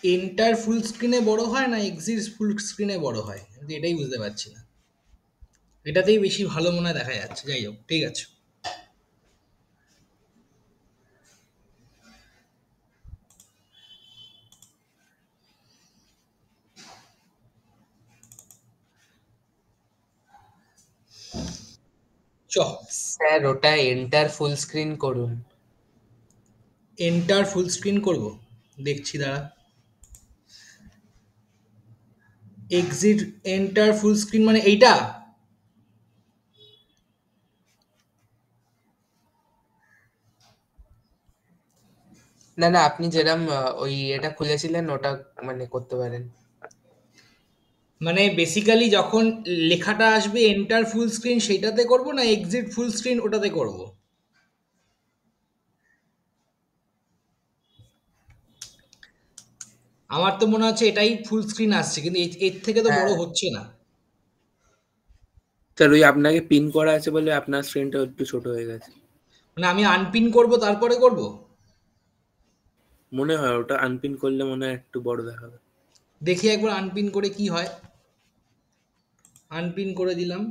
Enter ফুল স্ক্রিনে বড় হয় না এক্সিট ফুল স্ক্রিনে বড় হয়, কিন্তু এটাই বুঝতে পারছি না। এটাতেই বেশি ভালো মনে হয় দেখা যাচ্ছে। যাই হোক, ঠিক আছে। চ স্যার ওটা এন্টার ফুল স্ক্রিন করুন। এন্টার ফুল স্ক্রিন করব, দেখছি দাঁড়া। এক্সিট এন্টার ফুল স্ক্রিন মানে এইটা? না না, আপনি যেরকম ওই এটা খুলেছিলেন ওটা মানে করতে পারেন। মানে বেসিক্যালি যখন লেখাটা আসবে এন্টার ফুল স্ক্রিন সেইটাতে করব, না এক্সিট ফুল স্ক্রিন ওটাতে করব? আমার তো মনে হচ্ছে এটাই ফুল স্ক্রিন আসছে, কিন্তু এর থেকে তো হ্যাঁ বড় হচ্ছে না। স্যার ওই আপনাকে পিন করা আছে বলে আপনার স্ক্রিনটা একটু ছোট হয়ে গেছে। মানে আমি আনপিন করব তারপরে করব? মনে হয় ওটা আনপিন করলে মনে হয় একটু বড় দেখাবে। দেখি একবার আনপিন করে কি হয়। আনপিন করে দিলাম।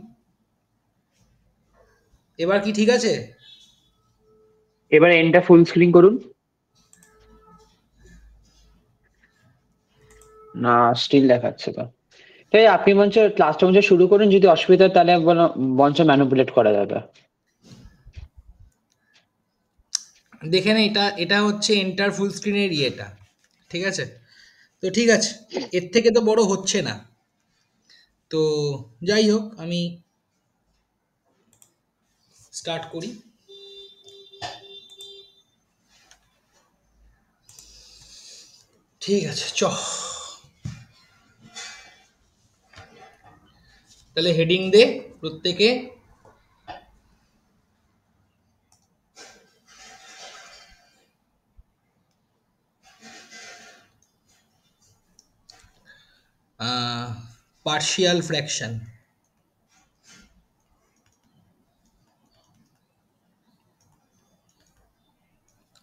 এবার কি ঠিক আছে? এবার এন্ডটা ফুল স্ক্রিন করুন। না, স্টিল দেখাচ্ছে তো। তাই আপনি মঞ্চ ক্লাসটা মঞ্চ শুরু করুন, যদি অসুবিধা হয় তাহলে মঞ্চ ম্যানিপুলেট করা যাবে। দেখে না, এটা এটা হচ্ছে এন্টার ফুল স্ক্রিনের ইয়েটা। ঠিক আছে, তো ঠিক আছে। এর থেকে তো বড় হচ্ছে না। তো যাই হোক, আমি স্টার্ট করি। ঠিক আছে, তাহলে হেডিং দে প্রত্যেকে। Partial fraction.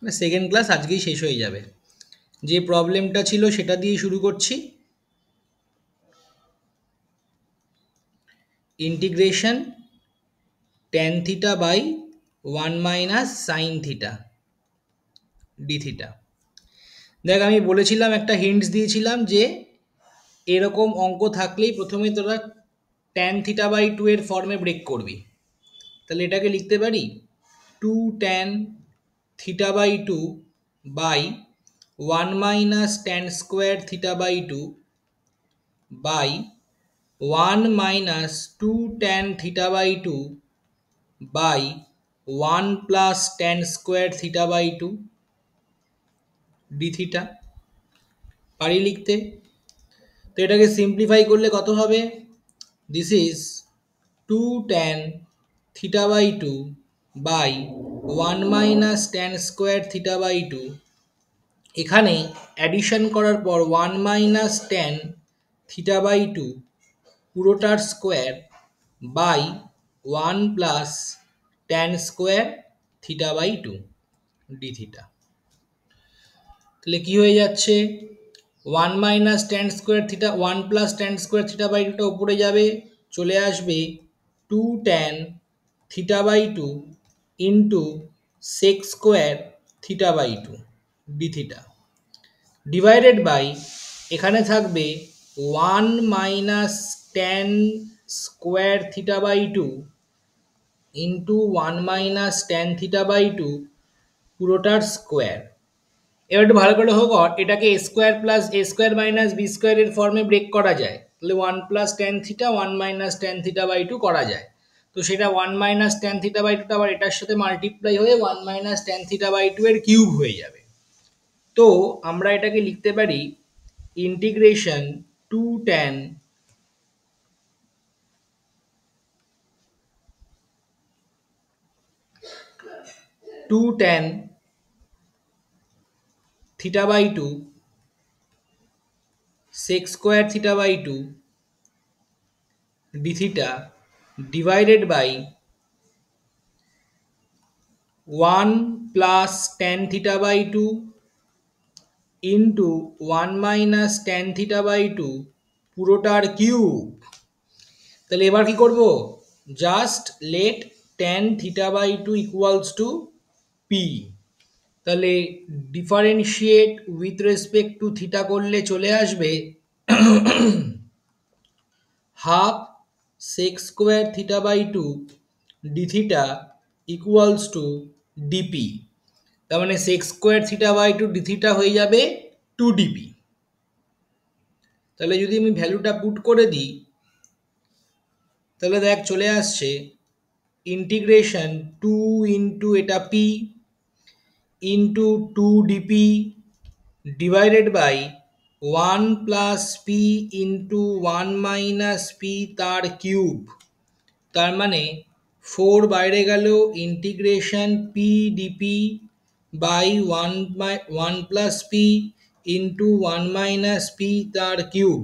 সেকেন্ড ক্লাস আজকেই শেষ হয়ে যাবে। যে প্রবলেমটা ছিল সেটা দিয়ে শুরু করছি। Integration tan theta by 1 - sin theta d theta. দেখ, আমি বলেছিলাম, একটা হিন্টস দিয়েছিলাম যে এরকম অঙ্ক থাকলেই প্রথমে তোরা tan θ/2 এর ফর্মে ব্রেক করবি। তাহলে এটাকে লিখতে পারি 2 tan θ/2 by 1 - tan² by 1 - 2 tan θ/2 by 1 + tan² d theta. পারি লিখতে? তো এটাকে সিম্পলিফাই করলে কত হবে? This is 2 tan θ/2 by 1 - tan²θ/2। এখানে অ্যাডিশন করার পর 1 - tan θ/2 পুরোটার square by 1 + tan² θ/2 d theta. তাহলে কি হয়ে যাচ্ছে? 1 - tan²θ, 1 + tan²θ/2টা উপরে যাবে, চলে আসবে 2 tan θ/2 into sec² θ/2 d theta, divided by এখানে থাকবে 1 - tan² ইন্টু 1 - tan θ/2 পুরোটার স্কোয়ার। এবার একটু ভালো করে হোক, এটাকে a² + a² - b² এর ফর্মে ব্রেক করা যায়। তাহলে 1 + tan θ, 1 - tan θ/2 করা যায়। তো সেটা 1 - tan θ/2টা আবার এটার সাথে মাল্টিপ্লাই হয়ে 1 - tan θ/2 এর কিউব হয়ে যাবে। তো আমরা এটাকে লিখতে পারি integration 2 tan theta by 2 sec square theta by 2 d theta divided by 1 plus tan theta by 2 into 1 minus tan theta by 2 পুরোটার কিউব। তাহলে এবার কি করব, just let tan theta by 2 equals to p। তাহলে differentiate with respect to theta করলে চলে আসবে half sec square theta by 2 d theta equals to dp. তার মানে sec square theta by 2 d theta হয়ে যাবে 2 ডিপি। তাহলে যদি আমি ভ্যালুটা পুট করে দিই তাহলে দেখ চলে আসছে ইন্টিগ্রেশন 2 ইন্টু এটা p into 2 dp divided by 1 plus p into 1 minus p তার কিউব। তার মানে 4 বাইরে গেল, integration p dp by 1 plus p into 1 minus p তার কিউব।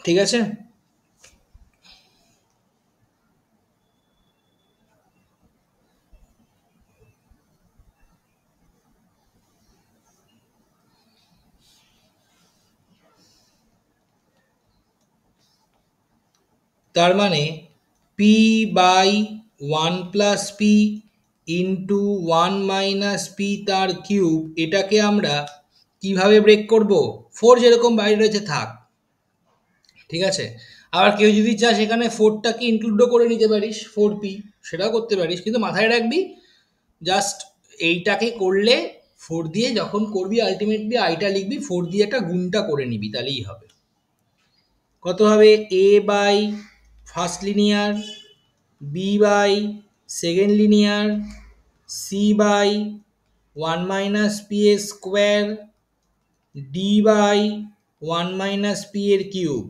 ঠিক আছে, তার মানে p by 1 plus p into 1 minus p তার কিউব, এটাকে আমরা কিভাবে ব্রেক করব, 4 যেরকম বাইরে রয়েছে থাক, ঠিক আছে। আবার কেউ যদি চাস সেখানে 4টাকে ইনক্লুডও করে নিতে পারিস, 4p, সেটাও করতে পারিস, কিন্তু মাথায় রাখবি জাস্ট এইটাকে করলে 4 দিয়ে যখন করবি আলটিমেটলি আইটা লিখবি 4 দিয়ে একটা গুণটা করে নিবি, তাহলেই হবে। কত হবে, a by first linear, b by second linear, c by 1 minus p এর square, d by 1 minus p এর কিউব।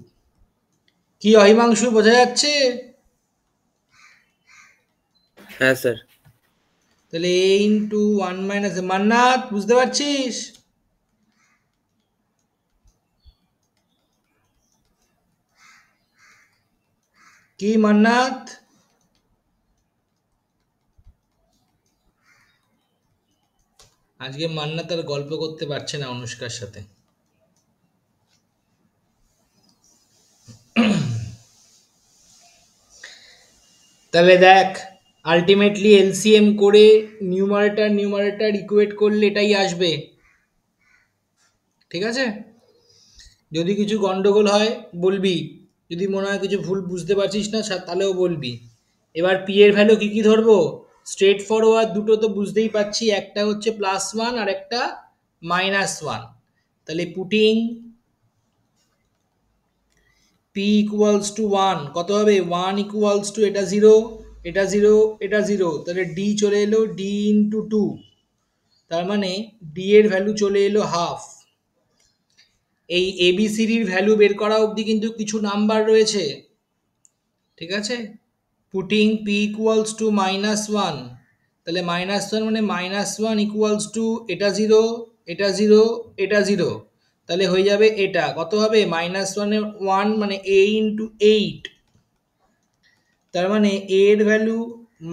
কি অহিমাংশু, বোঝা যাচ্ছে? হ্যাঁ স্যার। তাহলে এ ইন্টু 1 মাইনাস, মান্নাত বুঝতে পারছিস? কি মান্নাত? আজকে মান্নাত আর গল্প করতে পারছে না অনুষ্কার সাথে। তাহলে দেখ আলটিমেটলি এলসিএম করে নিউমারেটর ইকুয়েট করলে এটাই আসবে, ঠিক আছে। যদি কিছু গন্ডগোল হয় বলবি, যদি মনে হয় কিছু ভুল বুঝতে পারছিস না তাহলেও বলবি। এবার পি এর ভ্যালু কি কি ধরবো, স্ট্রেট ফরওয়ার্ড দুটো তো বুঝতেই পারছি, একটা হচ্ছে +1 আর একটা -1। তাহলে পুটিং পি ইকুয়ালস টু 1, কত হবে, 1 ইকুয়ালস টু এটা 0, এটা 0, এটা 0, তাহলে ডি চলে এলো ডি ইন্টু 2, তার মানে ডি এর ভ্যালু চলে এলো হাফ। এই এবিসিডির ভ্যালু বের করা অবধি কিন্তু কিছু নাম্বার রয়েছে, ঠিক আছে। পুটিং পি ইকুয়ালস টু -1, তাহলে -1 মানে -1 ইকুয়ালস টু এটা 0, এটা 0, এটা 0, তাহলে হয়ে যাবে এটা কত হবে, -1 মানে a ইন্টু 8, তার মানে a এর ভ্যালু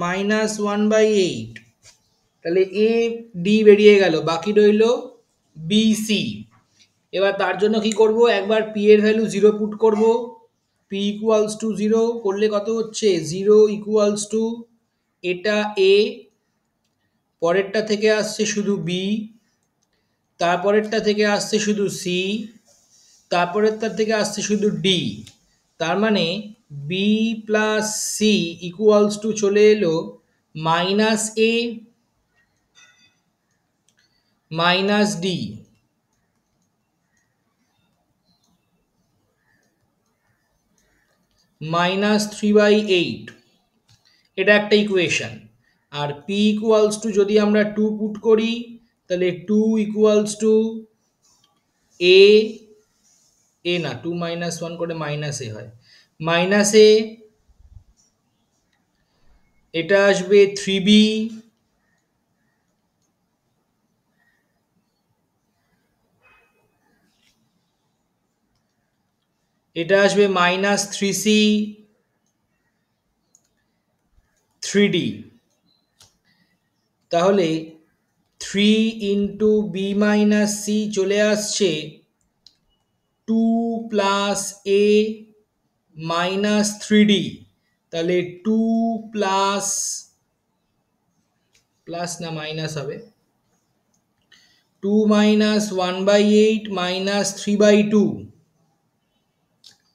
-1/8, তাহলে এ ডি বেরিয়ে গেল, বাকি রইল বি সি। এবার তার জন্য কি করব, একবার পি এর ভ্যালু 0 পুট করব, পি ইকুয়ালস টু 0 করলে কত হচ্ছে, 0 ইকুয়ালস টু এটা এ, পরেরটা থেকে আসছে শুধু বি, তারপরেরটা থেকে আসছে শুধু সি, তারপরেরটা থেকে আসছে শুধু ডি, তার মানে b plus c equals to চলে এলো -a -d -3/8, এটা একটা ইকুয়েশন। আর পি ইকুয়ালস টু যদি আমরা 2 পুট করি তাহলে 2 ইকুয়ালস টু এ, এ না 2 মাইনাস 1 করে মাইনাস এ হয়, মাইনাস এ, এটা আসবে 3বি, এটা আসবে মাইনাস 3সি, 3ডি। তাহলে 3 ইন্টু বি মাইনাস সি চলে আসছে 2 প্লাস এ মাইনাস 3ডি। তাহলে 2 প্লাস, প্লাস না মাইনাস হবে, 2 মাইনাস 1/8 মাইনাস 3/2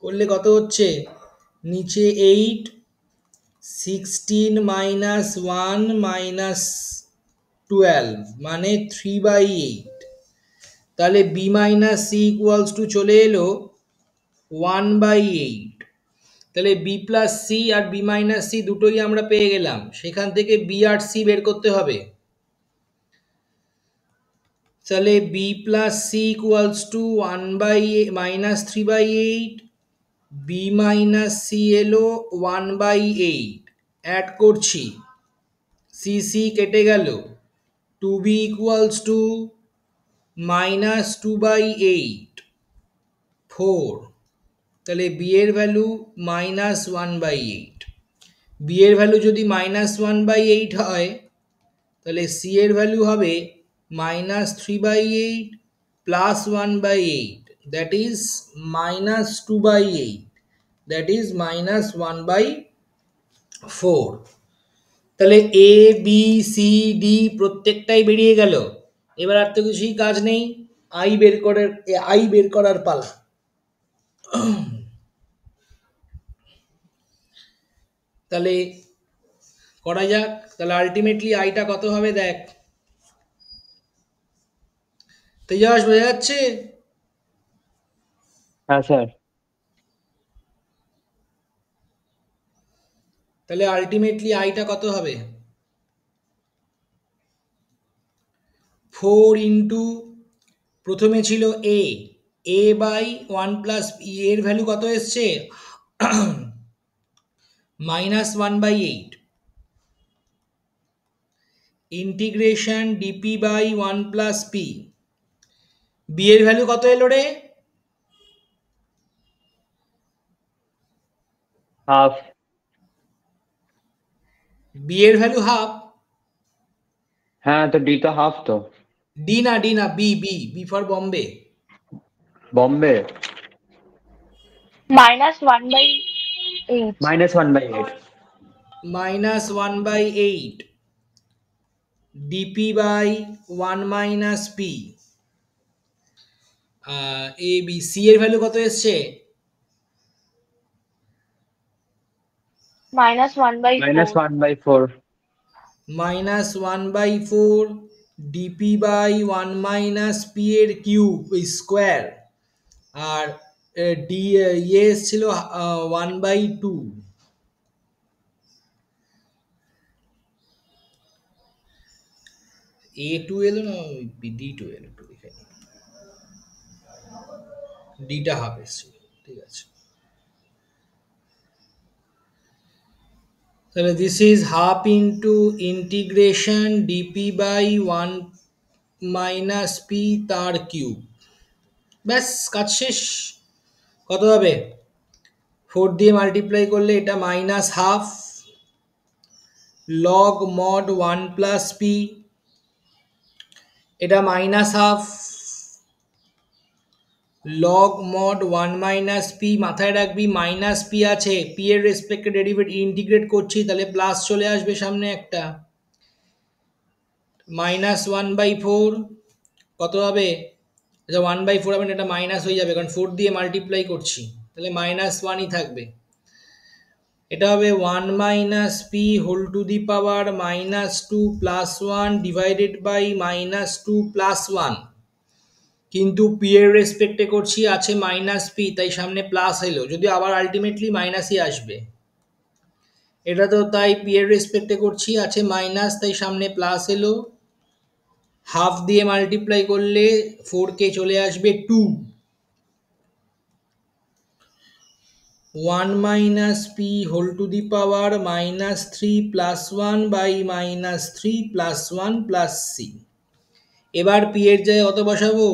করলে কত হচ্ছে, নিচে 8, 16 মাইনাস 1 মাইনাস 12 মানে 3/8। তাহলে b minus c equals to চলে এলো 1/8। তাহলে বি প্লাস সি আর বি মাইনাস সি দুটোই আমরা পেয়ে গেলাম, সেখান থেকে বি আর সি বের করতে হবে। তাহলে b plus c equals to 1/8 minus 3/8, b minus c এলো 1/8, অ্যাড করছি, সি সি কেটে গেল, 2b ইকুয়ালস টু মাইনাস 2/8, 4। তাহলে বি এর ভ্যালু মাইনাস 1/8। বি এর ভ্যালু যদি মাইনাস 1/8 হয় তাহলে সি এর ভ্যালু হবে minus 3/8 plus 1/8, that is minus 2/8, that is minus 1/4। তাহলে এ বি সি ডি প্রত্যেকটাই বেরিয়ে গেল। এবার আর তো কিছুই কাজ নেই, আই বের করার পালা। তাহলে করা যাক। তাহলে আলটিমেটলি আইটা কত হবে দেখ, তেজাস বোঝা যাচ্ছে? হ্যাঁ স্যার। তাহলে আলটিমেটলি আইটা কত হবে, 4 ইন্টু, প্রথমে ছিল এ বাই 1 প্লাস এর ভ্যালু কত এসছে, minus 1/8, integration dp by 1 plus p, b এর ভ্যালু কত এলো রে, হাফ। বি এর ভ্যালু হাফ, হ্যাঁ তো ডি তো হাফ তো। ডি না b, b for Bombay. Bombay minus 1/8. -1/8। Minus 1/8 dp by 1 minus p, a b, c এর ভ্যালু কত এসছে, minus 1/4. -1/4। Minus 1/4 dp by 1 minus p এর কিউব স্কোয়ার, আর ডি ইয়ে এসছিল 1/2। A2 এলো না D2 এলো, একটু দেখে নিই, ডিটা হাফ এসছিল, ঠিক আছে। তাহলে this is half into integration dp by 1 minus p তার কিউব, ব্যাস কাজ শেষ। কত হবে, 4 দিয়ে মাল্টিপ্লাই করলে এটা minus half log mod 1 plus p, এটা minus half log mod 1 minus p, মাথায় রাখবি মাইনাস পি আছে, পি এর রেসপেক্টে ডেরিভেটিভ ইন্টিগ্রেট করছি, তাহলে প্লাস চলে আসবে সামনে একটা, মাইনাস 1/4 কত হবে, আচ্ছা 1/4 হবে না, এটা মাইনাস হয়ে যাবে কারণ 4 দিয়ে মাল্টিপ্লাই করছি, তাহলে মাইনাস 1ই থাকবে। এটা হবে 1 minus p whole to the power -2 plus 1 divided by -2 plus 1, কিন্তু পি এর রেসপেক্টে করছি, আছে মাইনাস পি, তাই সামনে প্লাস এলো, যদি আবার আলটিমেটলি মাইনাসই আসবে। এটা তো তাই পি এর রেসপেক্টে করছি, আছে মাইনাস, তাই সামনে প্লাস এলো, হাফ দিয়ে মাল্টিপ্লাই করলে 4k চলে আসবে 2, 1 minus p whole to the power minus 3 plus 1 by minus 3 plus 1 plus c. এবার পি এর জায়গায় কত বসাবো?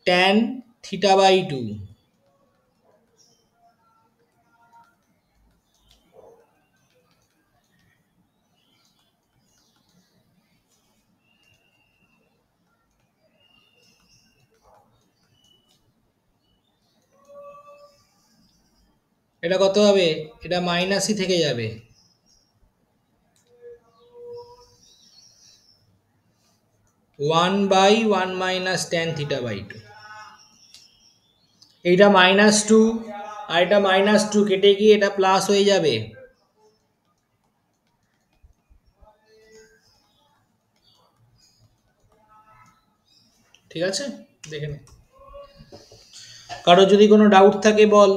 Tan theta by 2। এটা কত হবে? এটা মাইনাসই থেকে যাবে, 1 by 1 minus tan theta by 2। এইটা -2 আর এটা -2 কেটে গিয়ে এটা প্লাস হয়ে যাবে। ঠিক আছে, দেখে নে। কারো যদি কোনো ডাউট থাকে বল।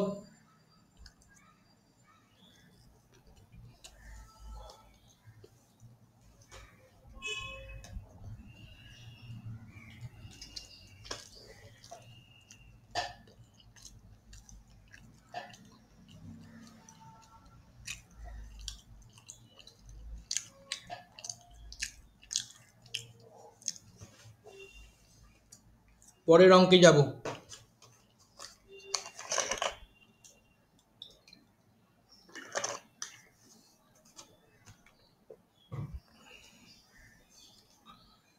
পরের অঙ্কে যাব।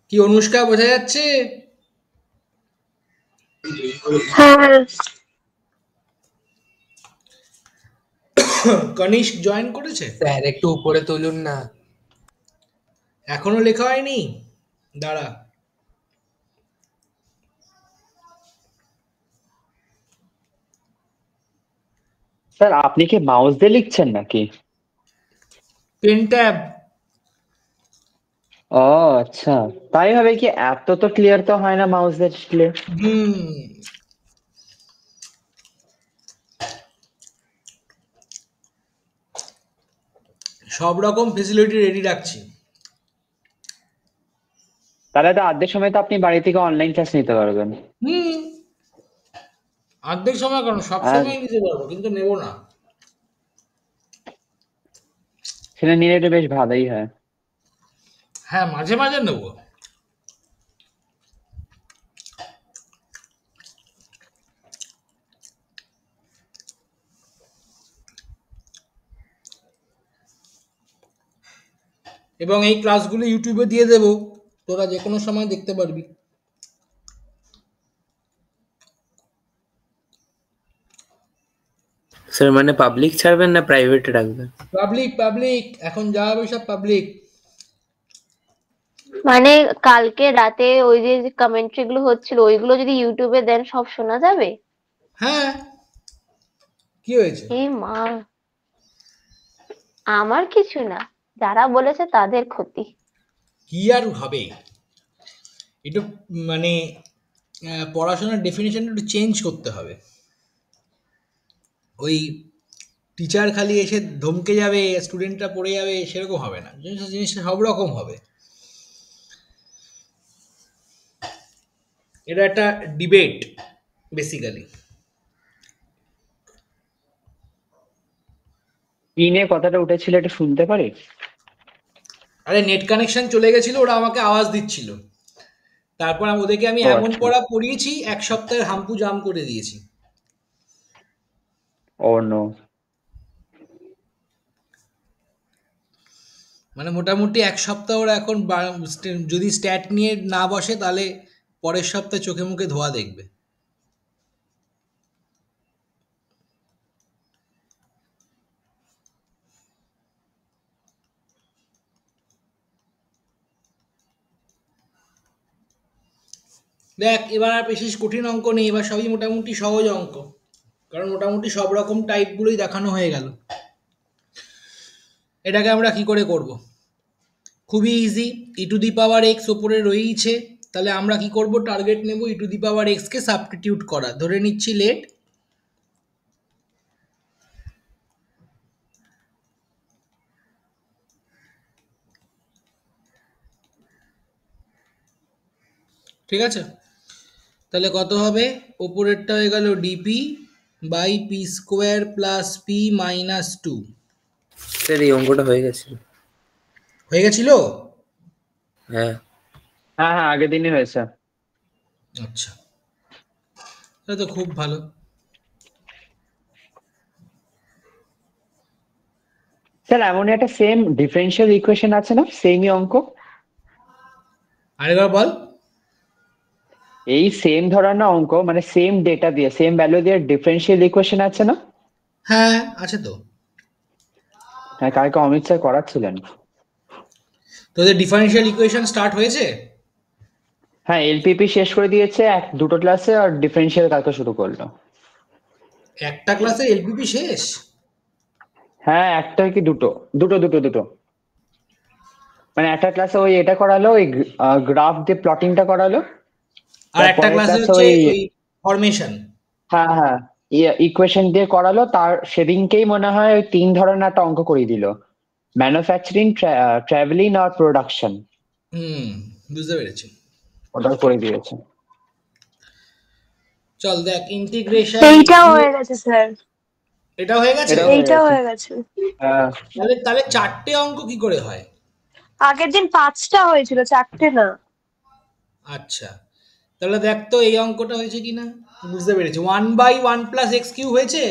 কি অনুষ্কা, বোঝা যাচ্ছে? হ্যাঁ, কনিষ্ক জয়েন করেছে? স্যার একটু উপরে তুলুন না। এখনো লেখা হয়নি, দাঁড়া। স্যার আপনি কি মাউস দিয়ে লিখছেন নাকি? Pen tab. ও আচ্ছা, তাই হবে কি, এত তো ক্লিয়ার তো হয় না মাউস দিয়ে লিখলে। হুম, সব রকম ফেসিলিটি রেডি রাখছি। তাহলে তো অর্ধেক সময় তো আপনি বাড়ি থেকে অনলাইন ক্লাস নিতে পারবেন। হুম, অর্ধেক সময় কেন, সব আর সময় নিতে পারবো, কিন্তু নেবো না। সেটা নিলে একটু বেশ ভালোই হয়। হ্যাঁ, মাঝে মাঝে নেবো। এবং এই ক্লাসগুলো ইউটিউবে দিয়ে দেবো, তোরা যে কোনো সময় দেখতে পারবি। স্যার মানে পাবলিক ছাড়বেন না প্রাইভেটে রাখবেন? পাবলিক, পাবলিক, এখন যা হবে সব পাবলিক। মানে কালকে রাতে ওই যে কমেন্ট্রি গুলো হচ্ছিল ওইগুলো যদি ইউটিউবে দেন সব শোনা যাবে? হ্যাঁ, কি হয়েছে? এ মা, আমার কিছু না, যারা বলেছে তাদের ক্ষতি। কি আর হবে, একটু মানে পড়াশোনার ডেফিনেশন একটু চেঞ্জ করতে হবে। ওই টিচার খালি এসে ধমকে যাবে, স্টুডেন্টরা পড়ে যাবে, সেরকম হবে না। জিনিসটা সব রকম হবে। এটা একটা ডিবেট বেসিক্যালি। কি নিয়ে কথাটা উঠেছিল একটু শুনতে পারি? আরে নেট কানেকশন চলে গেছিল, ওরা আমাকে আওয়াজ দিচ্ছিল। তারপর ওদেরকে আমি ও এমন আচ্ছা, পড়া পড়িয়েছি, এক সপ্তাহের হাম্পু জাম করে দিয়েছি। ও নো। মানে মোটামুটি এক সপ্তাহ ওরা এখন যদি স্ট্যাট নিয়ে না বসে তাহলে পরের সপ্তাহে চোখে মুখে ধোয়া দেখবে। দেখ, এবার আর বিশেষ কঠিন অঙ্ক নেই, এবার সবই মোটামুটি সহজ অঙ্ক, কারণ মোটামুটি সব রকম টাইপগুলোই দেখানো হয়ে গেল। এটাকে আমরা কি করে করব? খুবই easy, E two the power x ওপরে রয়েইছে, তাহলে আমরা কি করব, টার্গেট নেব ই টু দি পাওয়ার এক্সকে সাবস্টিটিউট করা। ধরে নিচ্ছি লেট ঠিক আছে, তাহলে কত হবে? ওপরেরটা হয়ে গেল dp by p square plus p minus two. Sir এই অঙ্কটা হয়ে গেছে। হয়ে গেছিল? হ্যাঁ। হ্যাঁ হ্যাঁ, আগের দিনই হয়েছে। আচ্ছা, তাহলে তো খুব ভালো। স্যার এমন একটা সেম ডিফারেন্সিয়াল ইকুয়েশন আছে না, সেমই অঙ্ক? আরেকবার বল। এই সেম ধরনের অঙ্ক, মানে সেম ডেটা দিয়ে, সেম ভ্যালু দিয়ে ডিফারেন্সিয়াল ইকুয়েশন আছে না? হ্যাঁ আছে তো। হ্যাঁ, কালকে অমিত স্যার করাচ্ছিলেন। তোদের ডিফারেনশিয়াল ইকুয়েশন স্টার্ট হয়েছে? হ্যাঁ, এলপিপি শেষ করে দিয়েছে দুটো ক্লাসে, আর ডিফারেন্সিয়াল কালকে শুরু করলো। একটা ক্লাসে এলপিপি শেষ? হ্যাঁ, একটা কি দুটো, দুটো দুটো দুটো, মানে একটা ক্লাসে ওই এটা করালো, ওই গ্রাফ দিয়ে প্লটিংটা করালো। আর একটা তারপরের ক্লাসে ক্লাসে হচ্ছে ওই, ওই ফরমেশন। হ্যাঁ হ্যাঁ, ইকুয়েশন দিয়ে করালো। তার সেদিনকেই মনে হয় ওই 3 ধরনের একটা অঙ্ক করিয়ে দিল, ম্যানুফ্যাকচারিং, ট্রাভেলিং আর প্রোডাকশন। হুম, বুঝতে পেরেছি। ওটা করে দিয়েছে। চল দেখ, ইন্টিগ্রেশন এইটাও হয়ে গেছে স্যার, এটা হয়ে গেছে। এটাও হয়ে এইটাও গেছে। হয়ে গেছে। তাহলে তাহলে চারটে অঙ্ক কি করে হয়? আগের দিন 5টা হয়েছিল, 4টে না। আচ্ছা, তাহলে দেখ তো এই অঙ্কটা হয়েছে কিনা। বুঝতে পেরেছি, 1/1 প্লাস এক্স কিউ হয়েছে।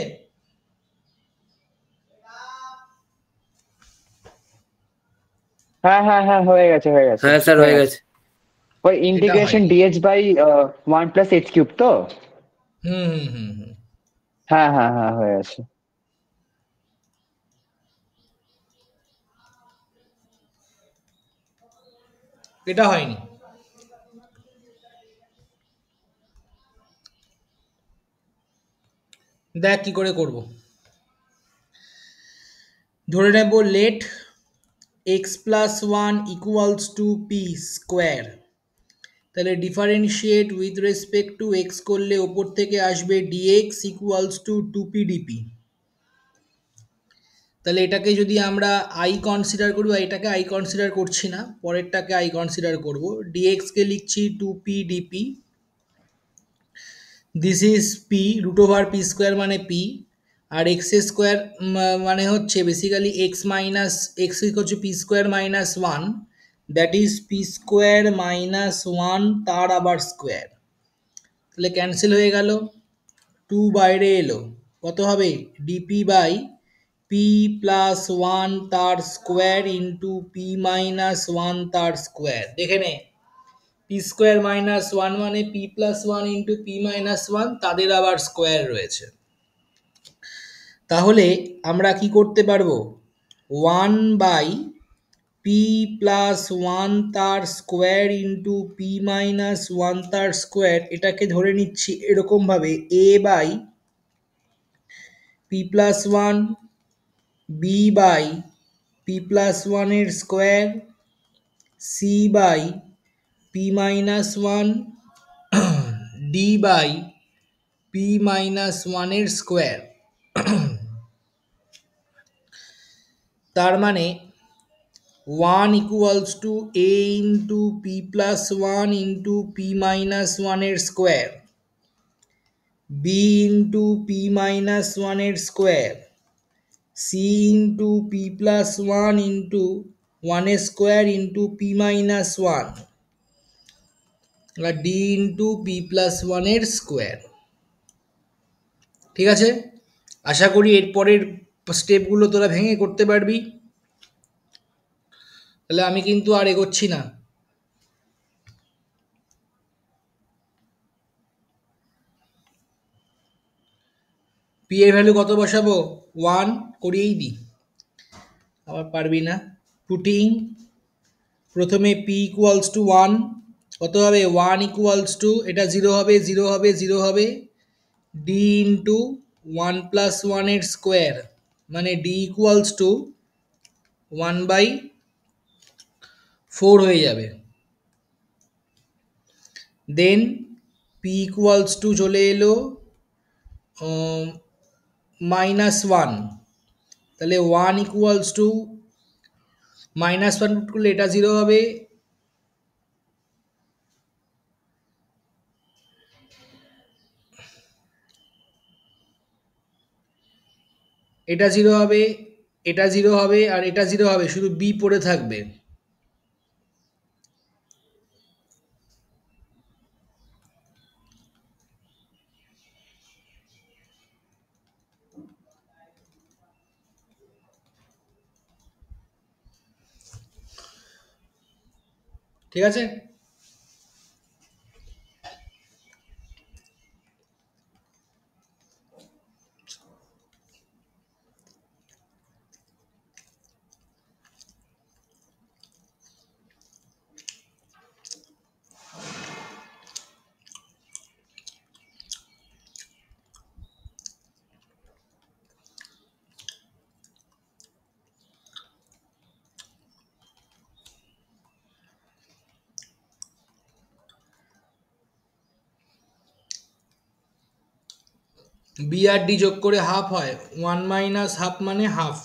হ্যাঁ হ্যাঁ হ্যাঁ, হয়ে গেছে হয়ে গেছে হ্যাঁ স্যার হয়ে গেছে। ওই এটা ইন্টিগ্রেশন হয়নি। Dx by 1 plus h cube তো। হুম হুম হুম হুম। হ্যাঁ হ্যাঁ হ্যাঁ, হয়ে গেছে। এটা হয়নি। দেখ কি করে করব। ধরে নেব let x plus one equals to p square. তাহলে differentiate with respect to x করলে ওপর থেকে আসবে dx equals to two p dp. তাহলে এটাকে যদি আমরা আই কনসিডার করি, বা এটাকে আই কনসিডার করছি না, পরেরটাকে আই কনসিডার করব। ডিএক্সকে লিখছি two p dp, this is p, root over p square মানে পি, আর এক্স স্কোয়ার মানে হচ্ছে বেসিক্যালি এক্স মাইনাস এক্স হচ্ছে p square minus one, that is p square minus one তার আবার স্কোয়ার। তাহলে ক্যান্সেল হয়ে গেল, টু বাইরে এলো, কত হবে? Dp by p plus one তার square into p minus one তার স্কোয়ার। দেখে নে, পি স্কোয়ার মাইনাস ওয়ান মানে p plus one into p minus one, তাদের আবার স্কোয়ার রয়েছে। তাহলে আমরা কি করতে পারবো? One by p plus one তার square into p minus one তার স্কোয়ার, এটাকে ধরে নিচ্ছি এরকমভাবে, a by p plus one, b by p plus ওয়ানের square, c by p minus one, d by p minus ওয়ানের স্কোয়ার। তার মানে one equals to a into p plus one into p minus ওয়ানের square, b into p minus ওয়ানের square, c into p plus one into ওয়ানের square into p minus one, আর d into p plus ওয়ানের square. ঠিক আছে, আশা করি এরপরের স্টেপগুলো তোরা ভেঙে করতে পারবি। তাহলে আমি কিন্তু আর এগোচ্ছি না। পি এর ভ্যালু কত বসাবো? ওয়ান করিয়েই দিই, আবার পারবি না। পুটিং প্রথমে পি ইকুয়ালস টু ওয়ান, কত হবে? ওয়ান ইকুয়ালস টু, এটা জিরো হবে, জিরো হবে, জিরো হবে, ডি ইন্টু ওয়ান প্লাস ওয়ানের স্কোয়ার, মানে d equals to one by four হয়ে যাবে। দেন পি ইকুয়ালস টু চলে এলো মাইনাস ওয়ান, তাহলে one equals to minus one put করলে এটা জিরো হবে, এটা 0 হবে, এটা 0 হবে, আর এটা 0 হবে, শুধু বি পড়ে থাকবে। ঠিক আছে? বি আর ডি যোগ করে হাফ হয়, 1 মাইনাস হাফ মানে হাফ।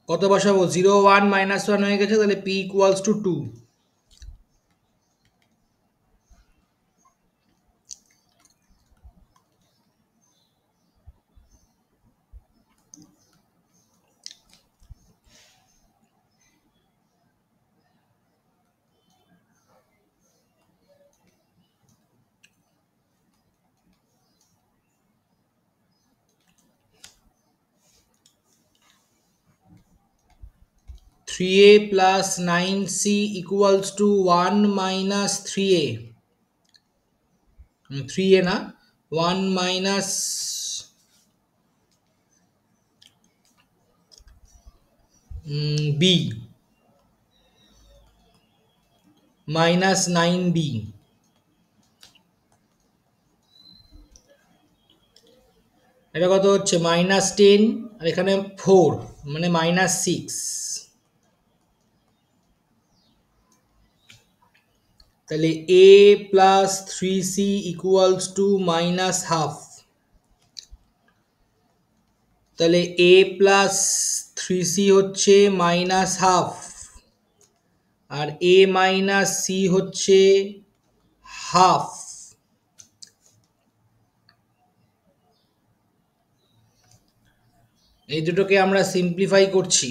কত বসাবো? 0 1 -1 হয়ে গেছে, তাহলে P equals two 2। Three A plus 9c equals to 1 minus 3a। 3a না, 1 মাইনাস বি মাইনাস 9b। এটা কত হচ্ছে? -10, আর এখানে 4 মানে -6। তাহলে a plus 3c equals to minus half. তাহলে a প্লাস 3c হচ্ছে মাইনাস হাফ, আর a মাইনাস c হচ্ছে হাফ। এই দুটোকে আমরা সিম্পলিফাই করছি।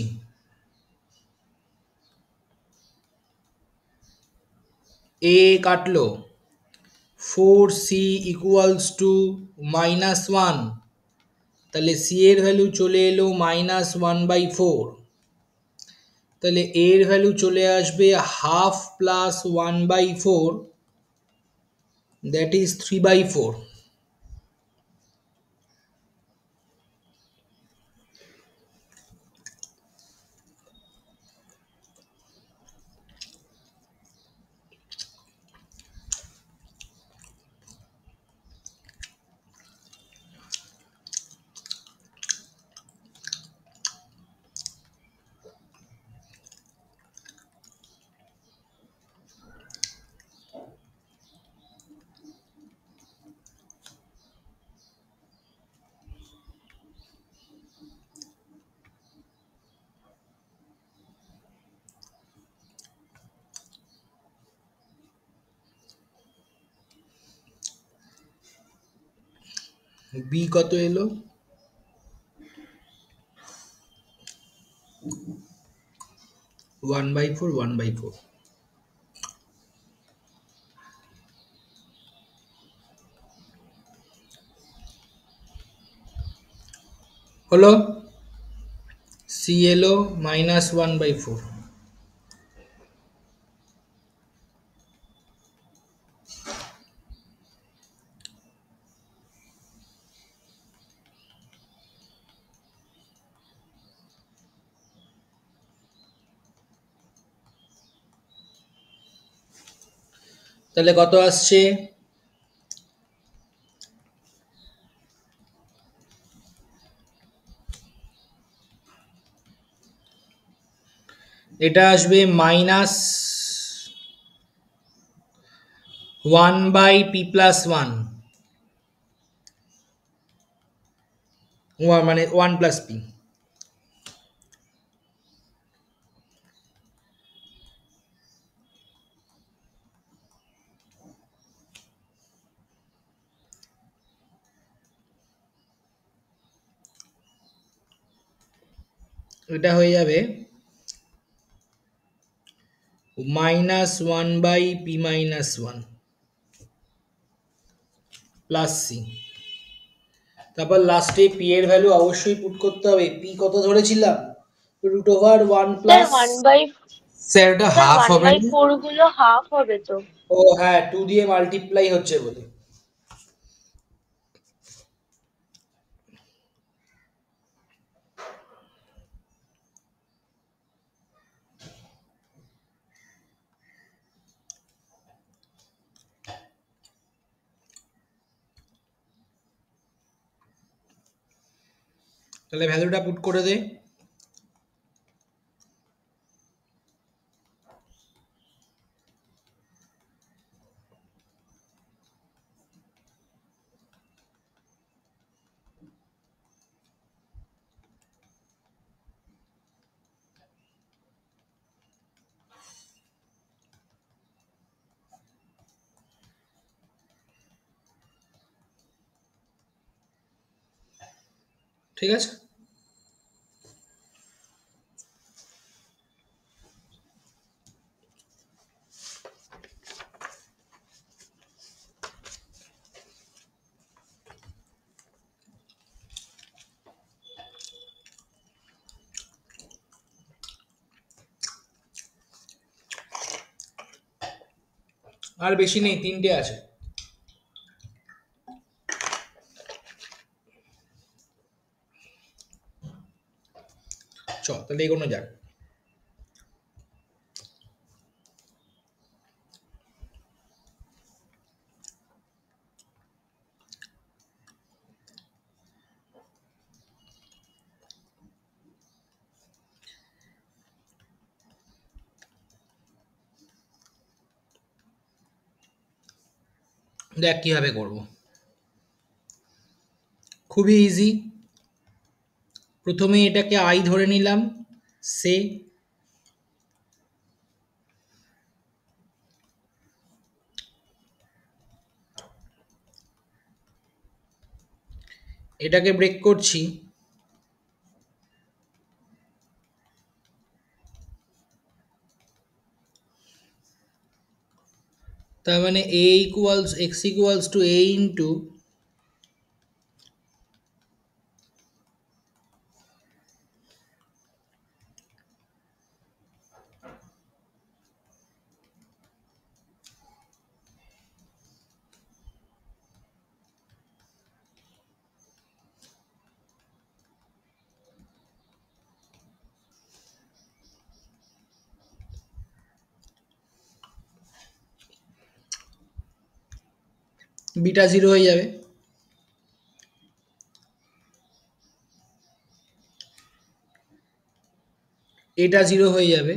a কাটলো, 4c ইকুয়ালস টু -1, তাহলে c এর ভ্যালু চলে এলো -1/4। তাহলে a এর ভ্যালু চলে আসবে half plus 1/4, that is 3/4। B কত এলো? 1/4 1/4। হলো, সি এলো -1/4। তাহলে কত আসছে? এটা আসবে -1/p+1, মানে 1 + p। এটা হয়ে যাবে minus one by p minus one plus c. তারপর লাস্টে পি এর ভ্যালু অবশ্যই পুট করতে হবে। পি কত ধরেছিলাম? Root over one sir plus, sir ওটা হাফ হবে না? 1/4 গুলো হাফ হবে তো? ও হ্যাঁ, 2 দিয়ে মাল্টিপ্লাই হচ্ছে বলে। তাহলে ভ্যালুটা পুট করে দে। ঠিক আছে, আর বেশি নেই, 3টে আছে। তাহলে এগোনো যাক। দেখ কিভাবে করব, খুবই ইজি। প্রথমে এটাকে আই ধরে নিলাম, সে এটাকে ব্রেক করছি, তার মানে a equals x equals to a into beta 0 হয়ে যাবে। এটা 0 হয়ে যাবে।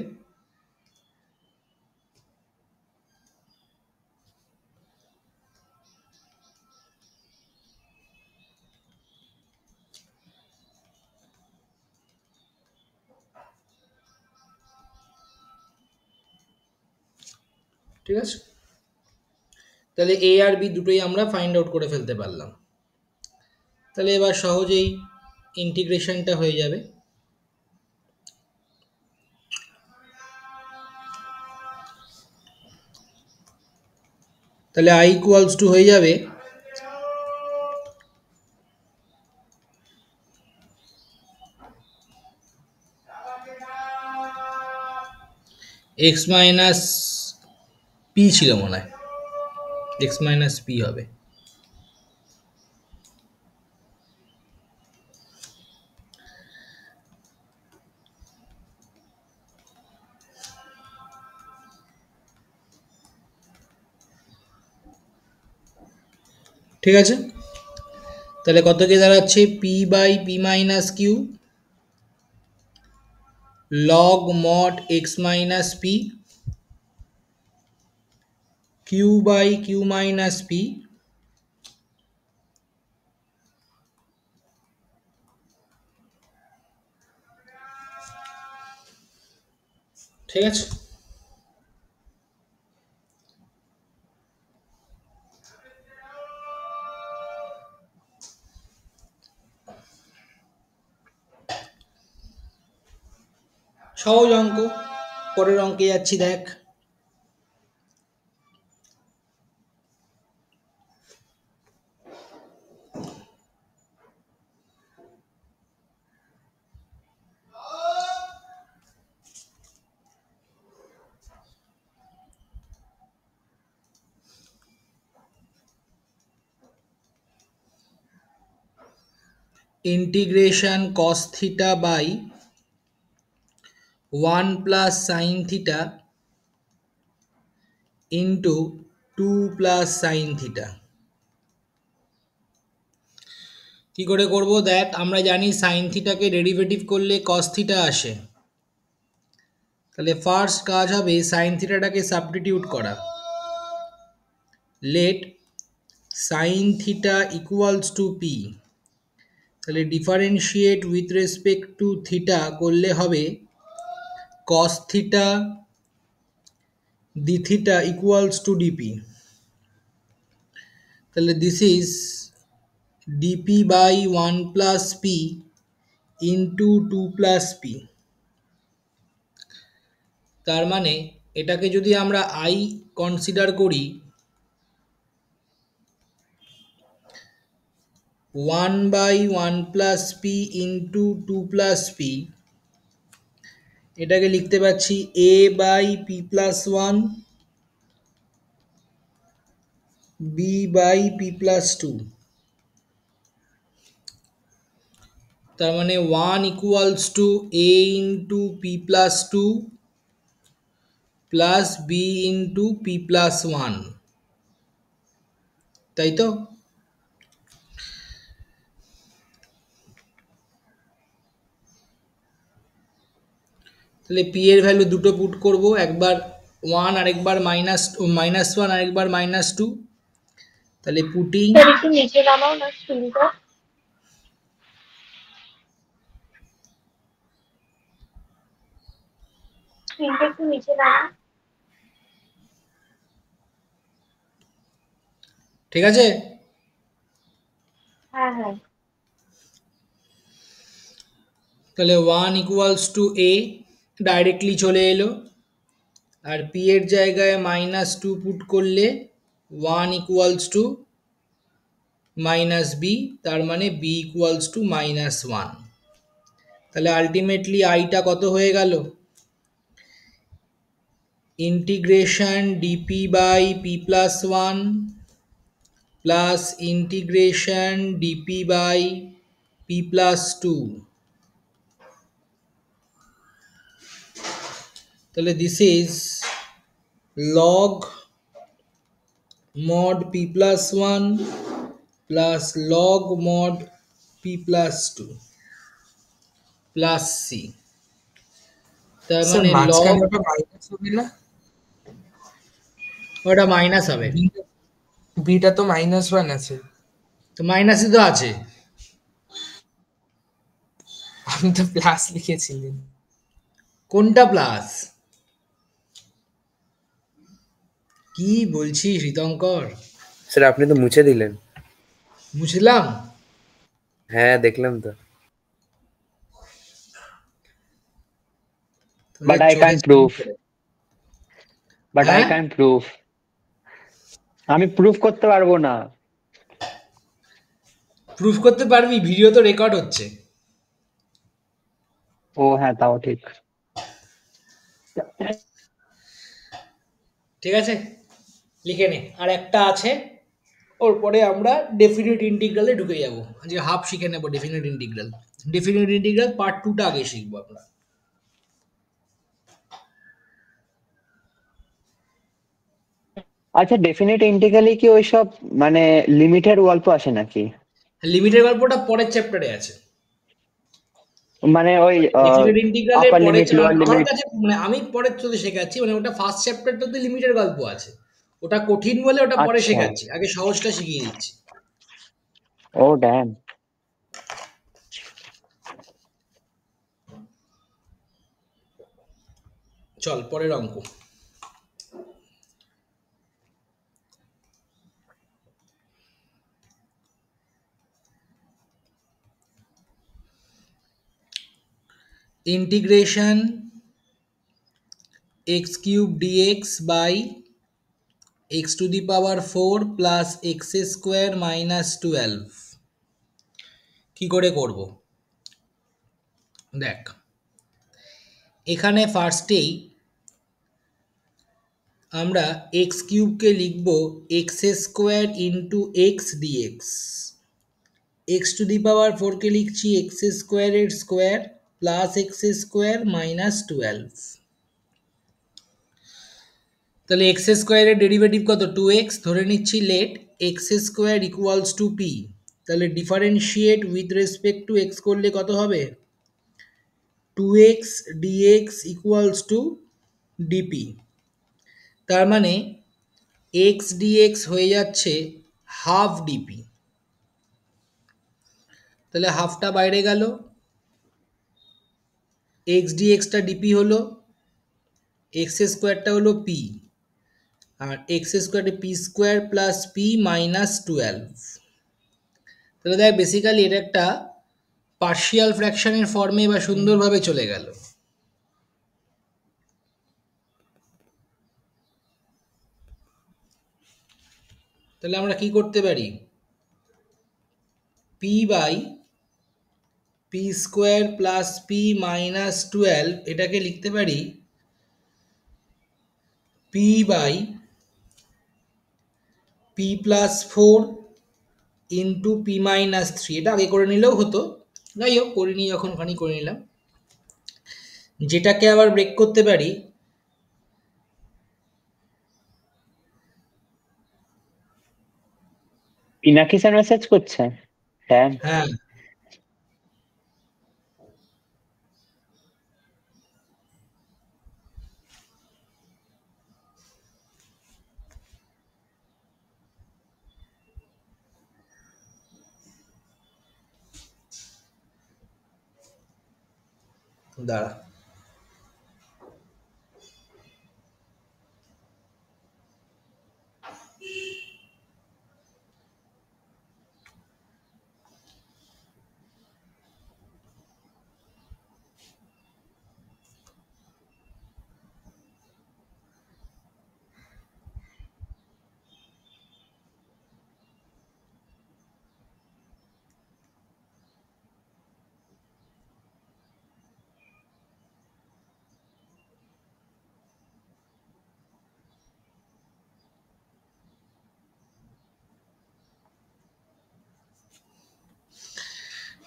ঠিক আছে, তাহলে এ আর বি দুটোই আমরা ফাইন্ড আউট করে ফেলতে পারলাম। তাহলে এবার সহজেই ইন্টিগ্রেশনটা হয়ে যাবে। তাহলে i ইকুয়ালস টু হয়ে যাবে এক্স মাইনাস পি, ছিল মনে হয় এক্স মাইনাস পি হবে। ঠিক আছে, তাহলে কত কে দাঁড়াচ্ছে? P by p minus q log mod x minus p, q by q minus p, ঠিক আছে। সহজ অঙ্ক। পরের অঙ্কে যাচ্ছি, দেখ। Integration cos theta by 1 plus sine theta into 2 plus sine theta. কি করে করব দেখ, আমরা জানি সাইন থিটাকে ডেরিভেটিভ করলে cos থিটা আসে। তাহলে ফার্স্ট কাজ হবে সাইন থিটাটাকে সাবস্টিটিউট করা। Let sine theta equals to p. তাহলে differentiate with respect to theta করলে হবে cos theta d theta equals to dp. তাহলে this is dp by 1 plus p into 2 plus p. তার মানে এটাকে যদি আমরা i কনসিডার করি, 1 by 1 plus p into 2 plus p, এটাকে লিখতে পাচ্ছি a by p plus 1 b by p plus 2। তার মানে 1 equals to a into p plus 2 plus b into p plus 1, তাই তো? তাহলে পি এর ভ্যালু দুটো পুট করব, একবার 1 আর একবার -1 আর একবার -2। তাহলে পুটিং স্যার একটু নিচে নামাও না স্ক্রিনটা, স্ক্রিনটা একটু নিচে নামাও। ঠিক আছে। হ্যাঁ হ্যাঁ তাহলে 1 ইকুয়ালস টু a ডাইরেক্টলি চলে এলো, আর পি এর জায়গায় -2 পুট করলে 1 ইকুয়ালস টু মাইনাস বি, তার মানে বি ইকুয়ালস টু -1। তাহলে আলটিমেটলি আইটা কত হয়ে গেল? Integration dp by p plus 1 plus integration dp by p plus 2। তাহলে this is log mod p plus 1 plus log mod p plus 2 plus c। তার sir মানে log, মাঝখানে ওটা মাইনাস হবে না? ওটা মাইনাস হবে। বিটা তো -1 আছে। তো মাইনাসই তো আছে। আপনি তো প্লাস লিখেছিলেন। কোনটা প্লাস? কি বলছিস ঋতঙ্কর? স্যার আপনি তো মুছে দিলেন। মুছলাম? হ্যাঁ দেখলাম তো। But I can't prove. But I হ্যাঁ? can't prove. আমি প্রুফ করতে পারবো না। প্রুফ করতে পারবি? ভিডিও তো রেকর্ড হচ্ছে। ও হ্যাঁ, তাও ঠিক। ঠিক আছে, লিখে নে। আর একটা আছে, ওর পরে আমরা ডেফিনিট ইন্টিগ্রালে ঢুকে যাব। আজকে হাফ শিখে নেব definite integral. Definite integral part 2টা আগে শিখবো আমরা। আচ্ছা, ডেফিনিট ইন্টিগ্রালে কি ওইসব মানে লিমিটের গল্প আসে নাকি? লিমিটের গল্পটা পরের চ্যাপ্টারে আছে। মানে ওই ডেফিনিট ইন্টিগ্রালের আপার পরে লিমিট, লোয়ার আমার লিমিট? কাছে মানে আমি পরের তোদের শেখাচ্ছি, মানে ওটা ফার্স্ট চ্যাপ্টারটাতে লিমিটের গল্প আছে। ওটা কঠিন বলে ওটা পরে আচ্ছা। শেখাচ্ছি, আগে সহজটা শিখিয়ে দিচ্ছি। ও ড্যাম। চল পরের অঙ্ক। Integration x cube dx by x to the power 4 plus x square minus 12 কি করে করব? দেখ, এখানে ফার্স্টেই আমরা এক্স কিউবকে লিখব x square into x dx, x to the power 4কে লিখছি এক্স স্কোয়ারের square plus x square minus 12। তাহলে এক্স স্কোয়ারের ডেরিভেটিভ কত? 2x ধরে নিচ্ছি, let x square equals to p. তাহলে differentiate with respect to x করলে কত হবে? 2x dx equals to dp. তার মানে x dx হয়ে যাচ্ছে হাফ ডিপি। তাহলে হাফটা বাইরে গেল, x dxটা ডিপি হলো, এক্স স্কোয়ারটা হলো পি, আর এক্স স্কোয়ারে P square plus p minus 12। তাহলে দেখ বেসিক্যালি এটা একটা পার্শিয়াল ফ্র্যাকশনের ফর্মে বা সুন্দরভাবে চলে গেল। তাহলে আমরা কি করতে পারি? P by p square plus p minus 12 এটাকে লিখতে পারি p by p plus 4 into p minus 3। এটা আগে করে নিলেও হতো, যাই হোক করিনি, যখন ওখানেই করে নিলাম। যেটাকে আবার ব্রেক করতে পারি পিনাকি স্যার মেসেজ করছে। হ্যাঁ, হ্যাঁ, দাঁড়া।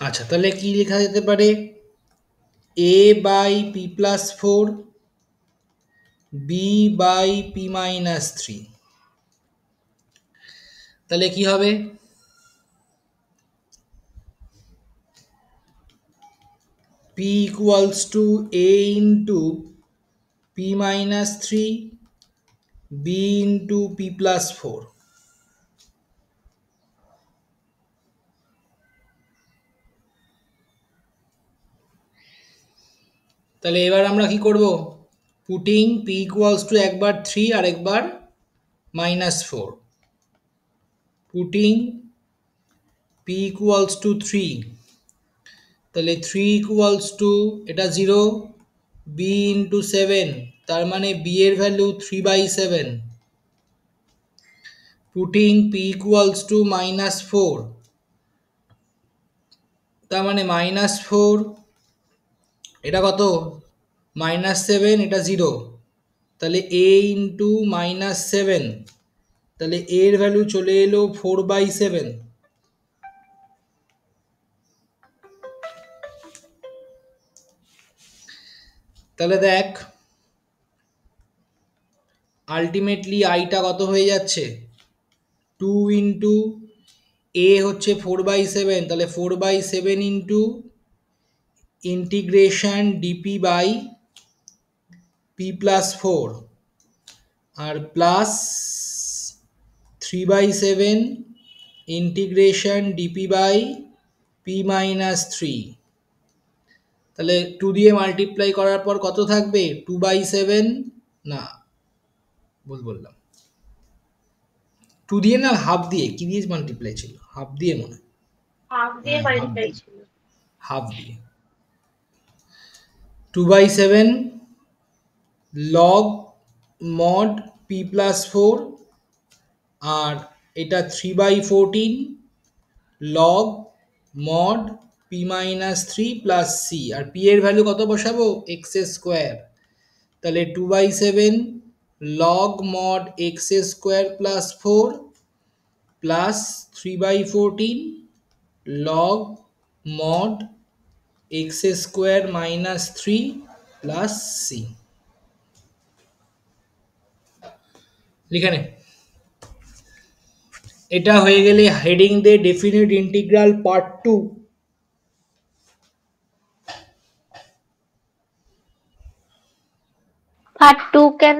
আচ্ছা, তাহলে কি লেখা যেতে পারে? a by p plus 4 b by p minus 3। তাহলে কি হবে? p equals to a into p minus 3 b into p plus 4। তাহলে এবার আমরা কি করব? পুটিং p equals to একবার 3 আর একবার minus 4, putting p equals to 3, তাহলে 3 equals to এটা 0 b into 7, তার মানে b এর value 3/7, putting p equals to minus 4, তার মানে minus 4, এটা কত? minus 7, এটা 0, তাহলে a into minus 7, তাহলে a এর ভ্যালু চলে এলো 4/7। তাহলে দেখ আলটিমেটলি আইটা কত হয়ে যাচ্ছে? 2 ইন্টু এ হচ্ছে 4/7, তাহলে 4/7 into integration dp by p plus 4 আর plus 3/7 integration dp by p minus 3। তাহলে 2 দিয়ে মাল্টিপ্লাই করার পর কত থাকবে? 2/7, না ভুল বললাম, 2 দিয়ে না, হাফ দিয়ে, কি দিয়ে মাল্টিপ্লাই ছিল? হাফ দিয়ে মনে হয়, হাফ দিয়ে হ্যাঁ, মাল্টিপ্লাই ছিল। হাফ দিয়ে 2/7 লগ মড পি প্লাস 4, আর এটা 3/14 log mod p minus 3 plus C, আর পি এর ভ্যালু কত বসাবো? X square. তাহলে 2/7 log mod x square plus 4 plus 3/14 log mod x square minus 3 plus সি। লিখে নে। এটা হয়ে গেলে হেডিং দে ডেফিনিট ইন্টিগ্রাল পার্ট 2। পার্ট 2 কেন?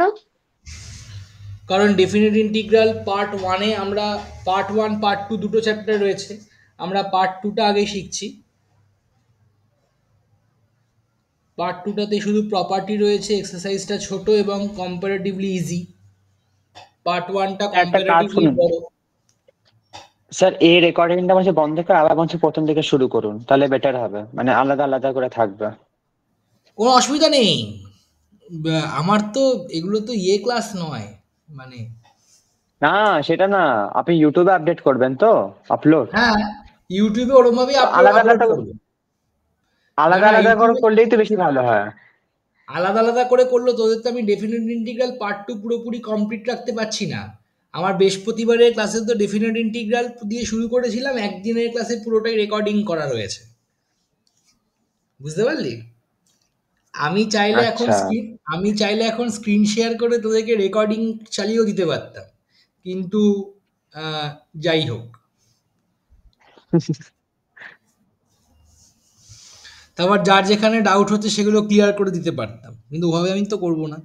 কারণ ডেফিনিট ইন্টিগ্রাল পার্ট 1-এ আমরা পার্ট 1 পার্ট 2 দুটো চ্যাপ্টার রয়েছে, আমরা পার্ট 2টা আগে শিখছি। পার্ট 2টাতে শুধু প্রপার্টি রয়েছে, এক্সারসাইজটা ছোট এবং কম্পারেটিভলি ইজি। পার্ট 1টা একটা কাজ কম্পারেটিভলি করুন বড়। স্যার, এই রেকর্ডিংটা বলছে বন্ধ করে আবার বলছে প্রথম থেকে শুরু করুন, তাহলে বেটার হবে, মানে আলাদা আলাদা করে থাকবে। কোনো অসুবিধা নেই, আমার তো এগুলো তো ক্লাস নয়, মানে না সেটা না, আপনি ইউটিউবে আপডেট করবেন তো, আপলোড হ্যাঁ ইউটিউবে ওরমভাবেই আলাদা আপলোড আলাদা করবো। আলাদা না, আলাদা করে ইউটিউবে করলেই তো বেশি ভালো হয়। আলাদা আলাদা করে করলে তোদের তো আমি ডেফিনেট ইন্টিগ্রাল পার্ট 2 পুরোপুরি কমপ্লিট রাখতে পারছি না। আমার বৃহস্পতিবারের ক্লাসে তো ডেফিনেট ইন্টিগ্রাল দিয়ে শুরু করেছিলাম, একদিনের ক্লাসে পুরোটাই রেকর্ডিং করা রয়েছে, বুঝতে পারলি? আমি চাইলে এখন আচ্ছা। স্ক্রিন শেয়ার করে তোদেরকে রেকর্ডিং চালিয়েও দিতে পারতাম, কিন্তু যাই হোক। তারপর যার যেখানে ডাউট হচ্ছে সেগুলো ক্লিয়ার করে দিতে পারতাম, কিন্তু ওভাবে আমি তো করবো না।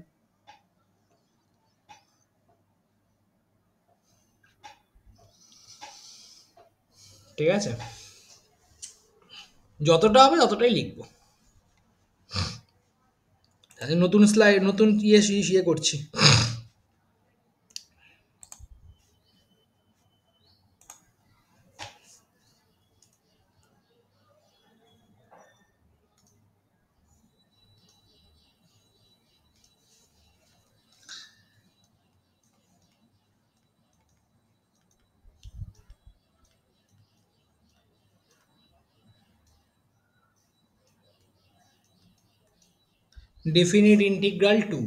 ঠিক আছে, যতটা হবে ততটাই লিখবো। নতুন স্লাইড, নতুন ইয়ে করছি। Definite integral 2।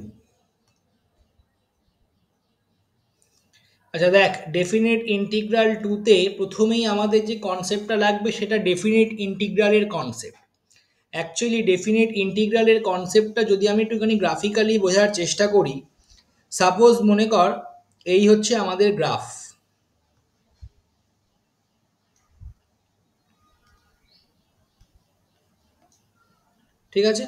আচ্ছা দেখ, ডেফিনিট ইন্টিগ্রাল 2তে প্রথমেই আমাদের যে কনসেপ্টটা লাগবে সেটা ডেফিনিট ইন্টিগ্রালের কনসেপ্ট। অ্যাকচুয়ালি ডেফিনিট ইন্টিগ্রালের কনসেপ্টটা যদি আমি একটুখানি গ্রাফিক্যালি বোঝার চেষ্টা করি, সাপোজ মনে কর এই হচ্ছে আমাদের গ্রাফ, ঠিক আছে?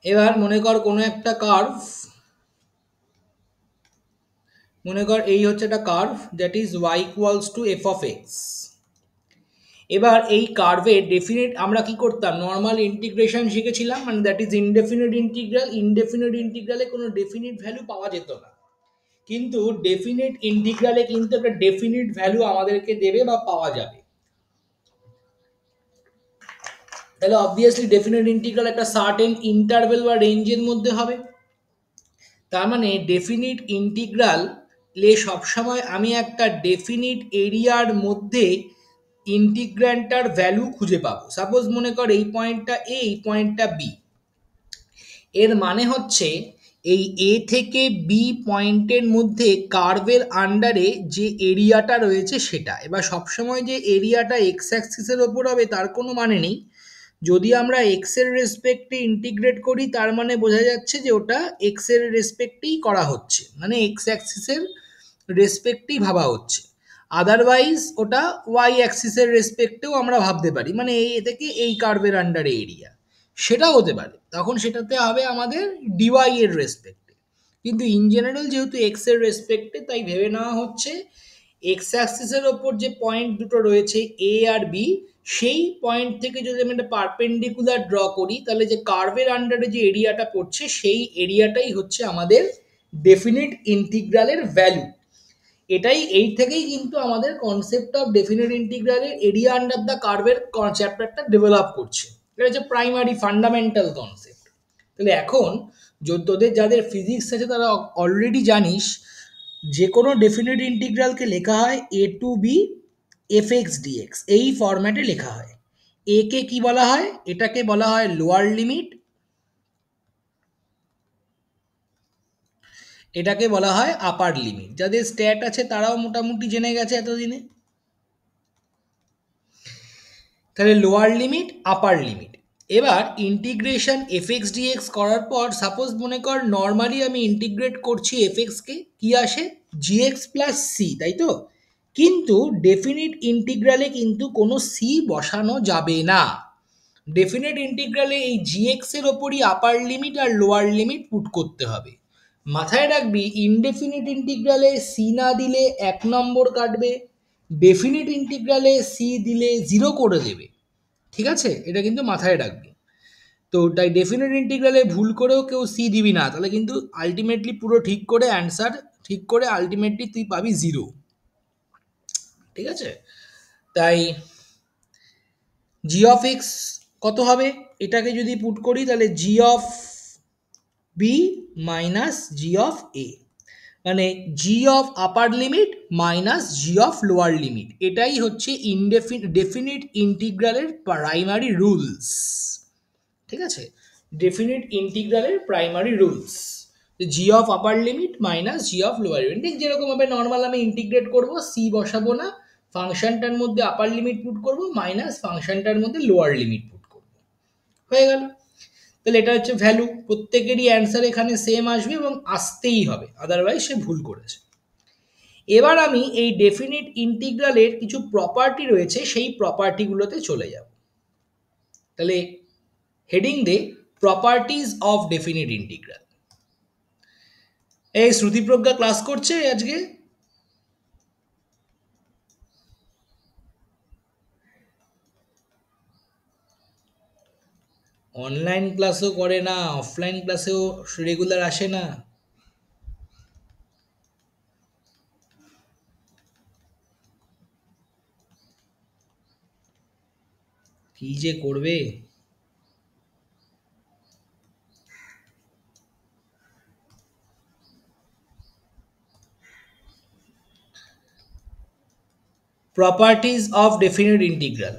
এবার মনে কর কোনো একটা কার্ভ, মনে কর এই হচ্ছে একটা curve that is y equals to F of x. এবার এই কার্ভের ডেফিনিট আমরা কি করতাম, নর্মাল ইন্টিগ্রেশন শিখেছিলাম, মানে that is indefinite integral. Indefinite ইন্টিগ্রালে কোনো ডেফিনিট ভ্যালু পাওয়া যেত না, কিন্তু ডেফিনিট ইন্টিগ্রালে কিন্তু একটা ডেফিনিট ভ্যালু আমাদেরকে দেবে বা পাওয়া যাবে। তাহলে অবভিয়াসলি ডেফিনিট ইন্টিগ্রাল একটা সার্টেন ইন্টারভেল বা রেঞ্জের মধ্যে হবে। তার মানে ডেফিনিট ইন্টিগ্রালে সবসময় আমি একটা ডেফিনিট এরিয়ার মধ্যে ইন্টিগ্র্যান্ডটার ভ্যালু খুঁজে পাবো। সাপোজ মনে কর এই পয়েন্টটা এ, এই পয়েন্টটা বি। এর মানে হচ্ছে এই এ থেকে বি পয়েন্টের মধ্যে কার্ভের আন্ডারে যে এরিয়াটা রয়েছে সেটা। এবার সবসময় যে এরিয়াটা এক্স অ্যাক্সিসের ওপর হবে তার কোনো মানে নেই। যদি আমরা এক্স এর রেসপেক্টে ইন্টিগ্রেট করি তার মানে বোঝা যাচ্ছে যে ওটা এক্স এর রেসপেক্টেই করা হচ্ছে, মানে এক্স অ্যাক্সিসের রেসপেক্টেই ভাবা হচ্ছে। আদারওয়াইজ ওটা ওয়াই অ্যাক্সিসের রেসপেক্টেও আমরা ভাবতে পারি, মানে এই থেকে এই কার্ভের আন্ডারে এরিয়া, সেটাও হতে পারে। তখন সেটাতে হবে আমাদের ডিওয়াই এর রেসপেক্টে, কিন্তু ইন জেনারেল যেহেতু এক্স এর রেসপেক্টে, তাই ভেবে নেওয়া হচ্ছে এক্স অ্যাক্সিসের ওপর যে পয়েন্ট দুটো রয়েছে এ আর বি, সেই পয়েন্ট থেকে যদি আমি একটা পারপেন্ডিকুলার ড্র করি তাহলে যে কার্ভের আন্ডারে যে এরিয়াটা পড়ছে সেই এরিয়াটাই হচ্ছে আমাদের ডেফিনিট ইন্টিগ্রালের ভ্যালু। এটাই এই থেকেই কিন্তু আমাদের কনসেপ্ট অফ ডেফিনিট ইন্টিগ্রালের এরিয়া আন্ডার দ্য কার্ভের চ্যাপ্টারটা ডেভেলপ করছে। এটা হচ্ছে প্রাইমারি ফান্ডামেন্টাল কনসেপ্ট। তাহলে এখন তোদের যাদের ফিজিক্স আছে তারা অলরেডি জানিস যে কোনো ডেফিনিট ইন্টিগ্রালকে লেখা হয় a to b f x dx, এই ফরম্যাটে লেখা হয়। এ কে কি বলা হয়? এটাকে বলা হয় লোয়ার লিমিট, এটাকে বলা হয় আপার লিমিট। যাদের স্ট্যাট আছে তারাও মোটামুটি জেনে গেছে এতদিনে। তাহলে লোয়ার লিমিট, আপার লিমিট। এবার ইন্টিগ্রেশন এফ এক্স ডিএক্স করার পর সাপোজ মনে কর নর্মালি আমি ইন্টিগ্রেট করছি এফ এক্সকে, কি আসে? জিএক্স প্লাস সি, তাই তো? কিন্তু ডেফিনিট ইন্টিগ্রালে কিন্তু কোনো সি বসানো যাবে না। ডেফিনিট ইন্টিগ্রালে এই জিএক্স এর ওপরই আপার লিমিট আর লোয়ার লিমিট পুট করতে হবে। মাথায় রাখবি ইনডেফিনিট ইন্টিগ্রালে সি না দিলে 1 নম্বর কাটবে, ডেফিনিট ইন্টিগ্রালে সি দিলে 0 করে দেবে। ঠিক আছে, এটা কিন্তু মাথায় রাখবি। তো তাই ডেফিনিট ইন্টিগ্রালে ভুল করেও কেউ সি দিবি না, তাহলে কিন্তু আলটিমেটলি পুরো ঠিক করে অ্যান্সার ঠিক করে আলটিমেটলি তুই পাবি 0। ঠিক আছে, তাই জি অফ এক্স কত হবে? এটাকে যদি পুট করি তাহলে g of b minus g of a, মানে g of upper limit minus g of lower limit, এটাই হচ্ছে ডেফিনিট ইন্টিগ্রালের প্রাইমারি রুলস। ঠিক আছে, ডেফিনিট ইন্টিগ্রালের primary rules, G of upper limit minus g of lower limit. ঠিক যেরকমভাবে normal আমি ইন্টিগ্রেট করব, সি বসাবো না, ফাংশনটার মধ্যে আপার লিমিট পুট করব মাইনাস ফাংশনটার মধ্যে লোয়ার লিমিট পুট করব, হয়ে গেল। তাহলে এটা হচ্ছে ভ্যালু, প্রত্যেকেরই অ্যান্সার এখানে সেম আসবে এবং আসতেই হবে, আদারওয়াইজ সে ভুল করেছে। এবার আমি এই ডেফিনিট ইন্টিগ্রালের কিছু প্রপার্টি রয়েছে, সেই প্রপার্টিগুলোতে চলে যাব। তাহলে heading the properties of definite integral. এই শ্রুতিপ্রজ্ঞা ক্লাস করছে আজকে? অনলাইন ক্লাসও করে না, অফলাইন ক্লাসেও রেগুলার আসে না। কি যে করবে। Properties of definite integral.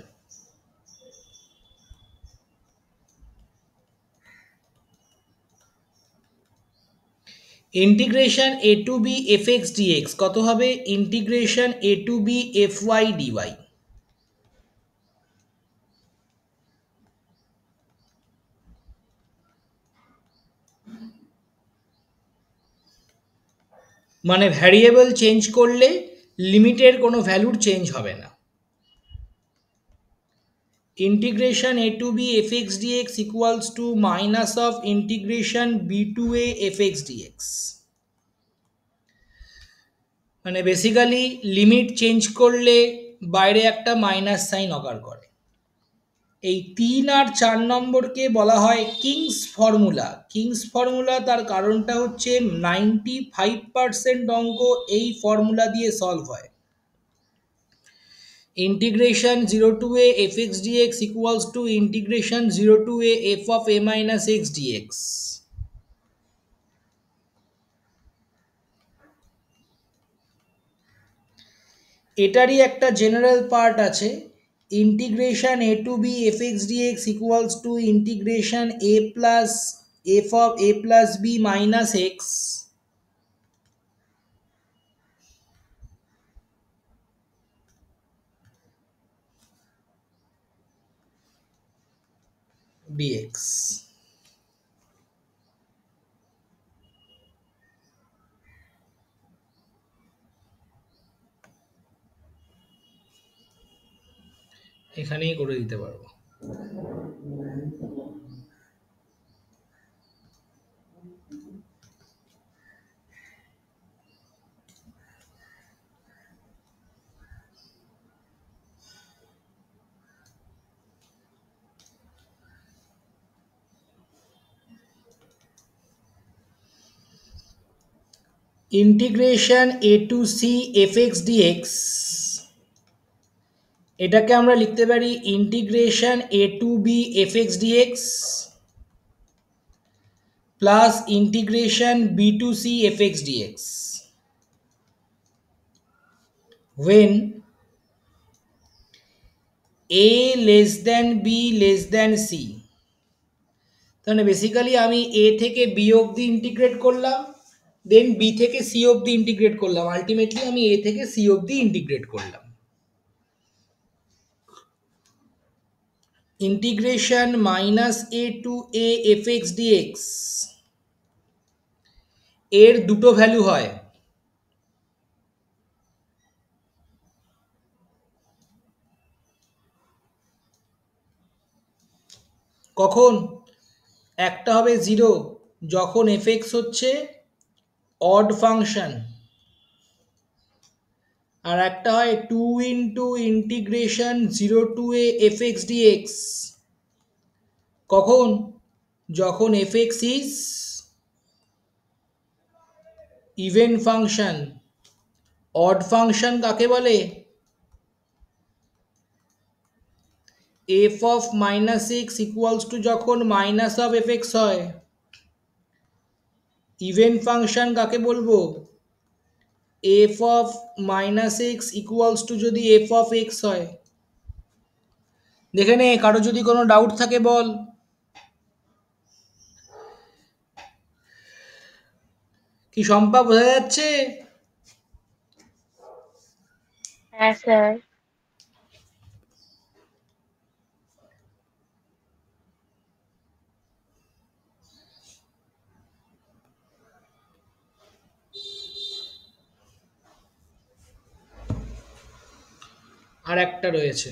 Integration a to b f x dx কত হবে? Integration a to b f y dy. মানে ভ্যারিয়েবল চেঞ্জ করলে লিমিটের কোনো ভ্যালুর চেঞ্জ হবে না। Integration a to b f x dx equals to minus of integration b to a f x dx. মানে বেসিক্যালি লিমিট চেঞ্জ করলে বাইরে একটা মাইনাস সাইন অকার করে। এই 3 আর 4 নম্বরকে বলা হয় কিংস ফর্মুলা। কিংস ফর্মুলা তার কারণটা হচ্ছে 95% অঙ্ক এই ফর্মুলা দিয়ে সলভ হয়। Integration 0 to a fx dx equals to integration 0 to a f of a minus x dx। এটারই একটা জেনারেল পার্ট আছে, integration a to b fx dx equals to integration a plus f of a plus b minus x dx। এখানেই করে দিতে পারবো। Integration a to c f x dx, এটাকে আমরা লিখতে পারি integration a to b f x dx plus integration b to c f x dx when a less than b less than c। তাহলে basically আমি a থেকে b অবধি integrate করলাম, then b থেকে c অবধি ইন্টিগ্রেট করলাম, ultimately আমি a থেকে c অবধি ইন্টিগ্রেট করলাম। Integration minus a to a f x dx এর দুটো ভ্যালু হয়, কখন? একটা হবে 0 যখন এফ এক্স হচ্ছে অড ফাংশন, আর একটা হয় 2 into integration 0 to a f x dx, কখন? যখন f x is even function. Odd function কাকে বলে? F of minus x equals to যখন মাইনাস অফ এফ এক্স হয়। ইভেন ফাংশন কাকে বলবো? F of minus x equals to যদি f of x হয়। দেখে নে, কারো যদি কোনো ডাউট থাকে বল। কি শম্পা, বোঝা যাচ্ছে? হ্যাঁ স্যার। আর একটা রয়েছে,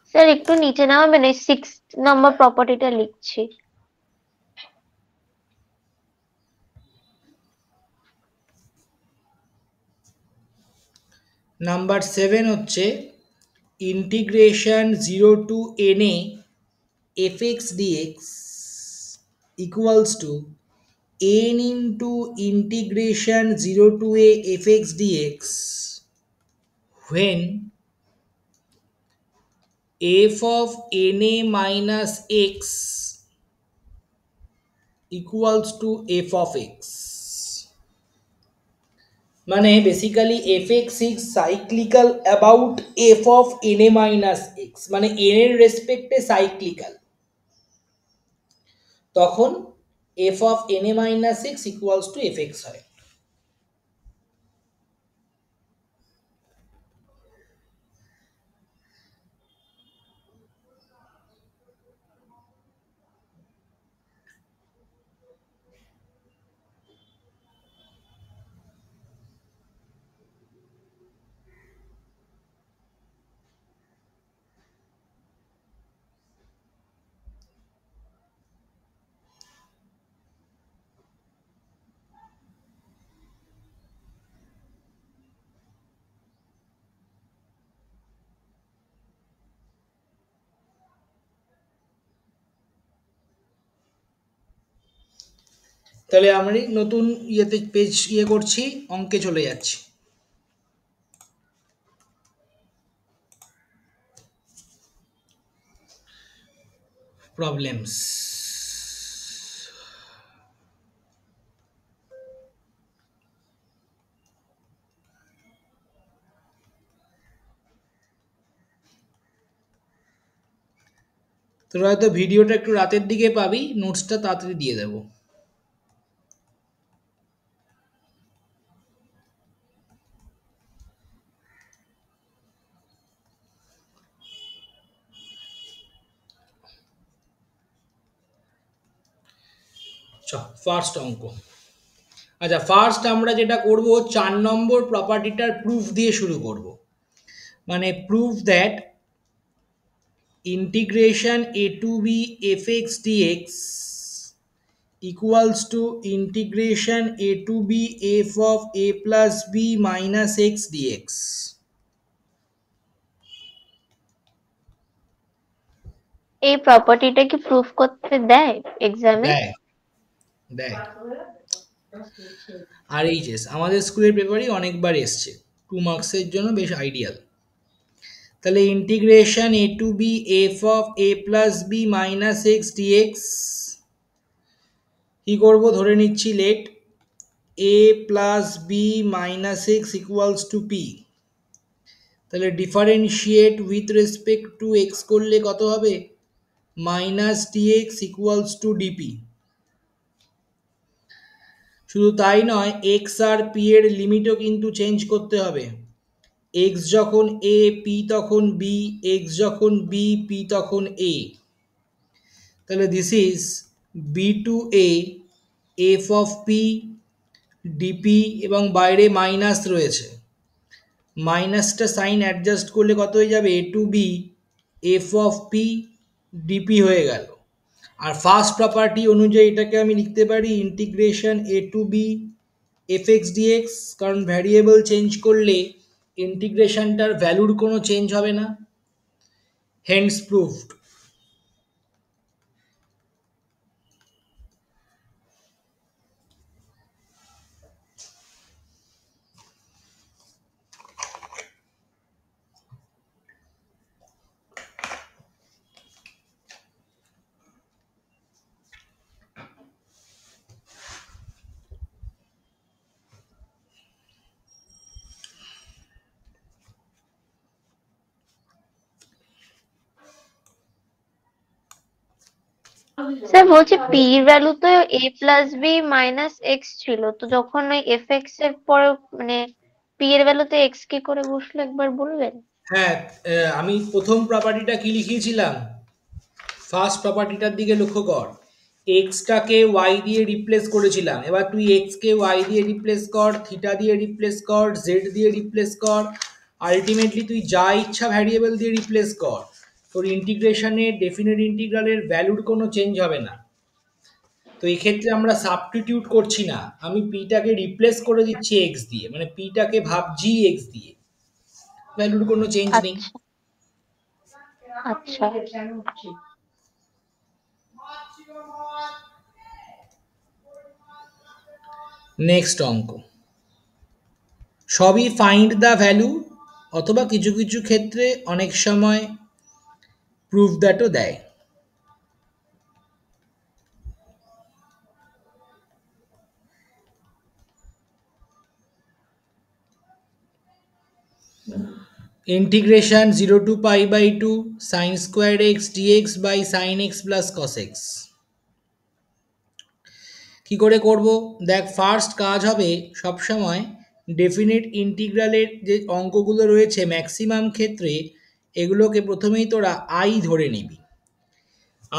স্যার একটু নিচে নামাবেন, এই 6 নম্বর প্রপার্টিটা লিখছি। নাম্বার 7 হচ্ছে integration 0 to n a f x dx equals to n into integration 0 to a fx dx when f of na minus x equals to f of x। মানে basically F x is cyclical about F of na minus x, মানে n এর রেসপেক্টে cyclical, তখন F of na minus x equals two F x হয়। তাহলে আমরা নতুন ইয়েতে page করছি, অঙ্কে চলে যাচ্ছি। প্রবলেমস। তোরা হয়তো ভিডিওটা একটু রাতের দিকে পাবি, নোটসটা তাড়াতাড়ি দিয়ে দেবো। ফার্স্ট অঙ্ক। আচ্ছা, ফার্স্ট আমরা যেটা করব 4 নম্বর প্রপার্টিটার প্রুফ দিয়ে শুরু করব। মানে proof that integration a to b fx dx equals to integration a to b f of a plus b minus x dx। এই প্রপার্টিটা কি প্রুফ করতে দেয় এক্সামে? দেয় দেয় আর এইচএস আমাদের স্কুলের পেপারই অনেকবার এসছে, 2 মার্কসের জন্য বেশ আইডিয়াল। তাহলে integration a to b f of a plus b minus x dx কি করবো, ধরে নিচ্ছি let a plus b minus x equals to p. তাহলে differentiate with respect to x করলে কত হবে, minus dx equals to dp. শুধু তাই নয়, এক্স আর পি এর লিমিটও কিন্তু চেঞ্জ করতে হবে। এক্স যখন এ পি তখন বি, এক্স যখন বি পি তখন এ। তাহলে this is b to a f of p dp, এবং বাইরে মাইনাস রয়েছে, মাইনাসটা সাইন অ্যাডজাস্ট করলে কত হয়ে যাবে, a to b f of p dp হয়ে গেল। আর ফার্স্ট প্রপার্টি অনুযায়ী এটাকে আমি লিখতে পারি integration a to b f x dx, কারণ ভ্যারিয়েবল চেঞ্জ করলে ইন্টিগ্রেশনটার ভ্যালুর কোনো চেঞ্জ হবে না, হেন্স প্রুভড। স্যার বলছি পি এর ভ্যালু তো a plus b minus x ছিল, তো যখন ওই এফ এক্স এর পরে মানে পি এর ভ্যালুতে এক্স কি করে বসলো একবার বলবেন? হ্যাঁ, আমি প্রথম প্রপার্টিটা কি লিখিয়েছিলাম, ফার্স্ট প্রপার্টিটার দিকে লক্ষ্য কর, এক্সটাকে ওয়াই দিয়ে রিপ্লেস করেছিলাম। এবার তুই এক্সকে ওয়াই দিয়ে রিপ্লেস কর, থিটা দিয়ে রিপ্লেস কর, জেড দিয়ে রিপ্লেস কর, আলটিমেটলি তুই যা ইচ্ছা ভ্যারিয়েবল দিয়ে রিপ্লেস কর, তোর ইন্টিগ্রেশনে ডেফিনেট ইন্টিগ্রালের ভ্যালুর কোনো চেঞ্জ হবে না। তো এই ক্ষেত্রে আমরা সাবস্টিটিউট করছি না, আমি পিটাকে রিপ্লেস করে দিচ্ছি এক্স দিয়ে, মানে পিটাকে ভাবছি এক্স দিয়ে, ভ্যালুর কোনো চেঞ্জ নেই। আচ্ছা নেক্সট অঙ্ক, সবই ফাইন্ড দ্য ভ্যালু, অথবা কিছু কিছু ক্ষেত্রে অনেক সময় প্রুফ দ্যাটও দেয়। Integration 0 to pi by 2 sin squared x dx by sin x plus cos x কি করে করব, দেখ ফার্স্ট কাজ হবে সবসময় ডেফিনিট ইন্টিগ্রালের যে অঙ্কগুলো রয়েছে ম্যাক্সিমাম ক্ষেত্রে এগুলোকে প্রথমেই তোরা আই ধরে নিবি।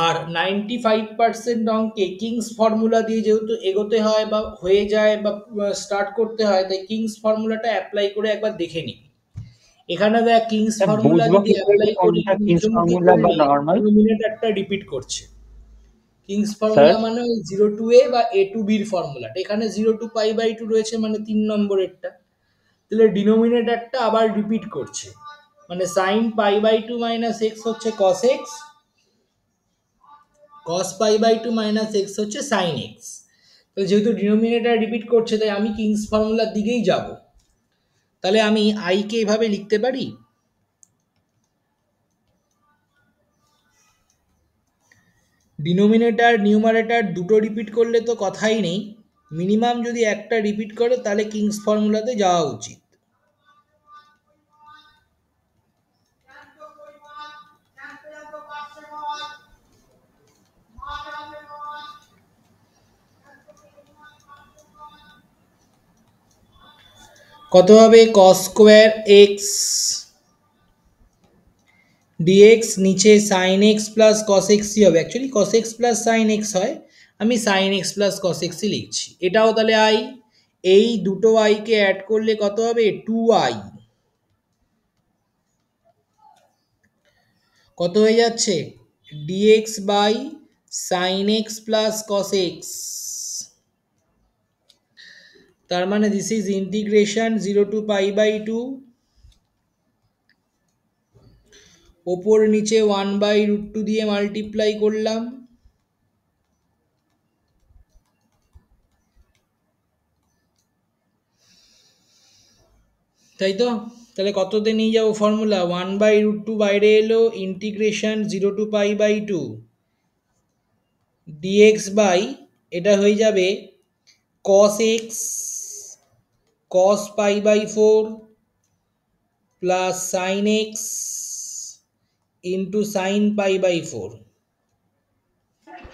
আর 95% অঙ্কে কিংস ফর্মুলা দিয়ে যেহেতু এগোতে হয় বা হয়ে যায় বা স্টার্ট করতে হয়, তাই কিংস ফর্মুলাটা অ্যাপ্লাই করে একবার দেখে নিবি। এখানে দেখ কিংস স্যার ফর্মুলা বুঝবো যদি কি করে যে অ্যাপ্লাই করি কোনটা কিংস সূর্যমুখী ফর্মুলা বা করলে নর্মাল? ডিনোমিনেটরটা রিপিট করছে। কিংস স্যার ফর্মুলা মানে ওই 0 টু এ বা এ টু বির ফর্মুলাটা, এখানে 0 টু পাই বাই 2 রয়েছে মানে 3 নম্বরেরটা, তাহলে ডিনোমিনেটরটা আবার রিপিট করছে, মানে sine pi by 2 minus x হচ্ছে cos x, cos pi by 2 minus x হচ্ছে সাইন এক্স। তো যেহেতু ডিনোমিনেটর রিপিট করছে তাই আমি কিংস ফর্মুলার দিকেই যাব। তাহলে আমি আইকে এভাবে লিখতে পারি, ডিনোমিনেটর নিউমারেটর দুটো রিপিট করলে তো কথাই নেই, মিনিমাম যদি একটা রিপিট করে তাহলে কিংস ফর্মুলাতে যাওয়া উচিত। কত হবে, কস স্কোয়ার এক্স ডিএক্স, নিচে সাইন এক্স প্লাস কস এক্সই হবে, actually cos x plus sine x হয়, আমি সাইন এক্স প্লাস কস এক্সই লিখছি। এটাও তাহলে আই, এই দুটো আইকে অ্যাড করলে কত হবে, 2i, কত হয়ে যাচ্ছে, dx by sine x plus cos x. তার মানে this is integration 0 to pi by 2, ওপর নিচে 1/√2 দিয়ে মাল্টিপ্লাই করলাম, তাই তো। তাহলে কততে নিয়ে যাবো ফর্মুলা? 1/√2 বাইরে এলো, ইন্টিগ্রেশন 0 to π/2 dx বাই এটা হয়ে যাবে cos x cos π/4 plus sin x into sin π/4।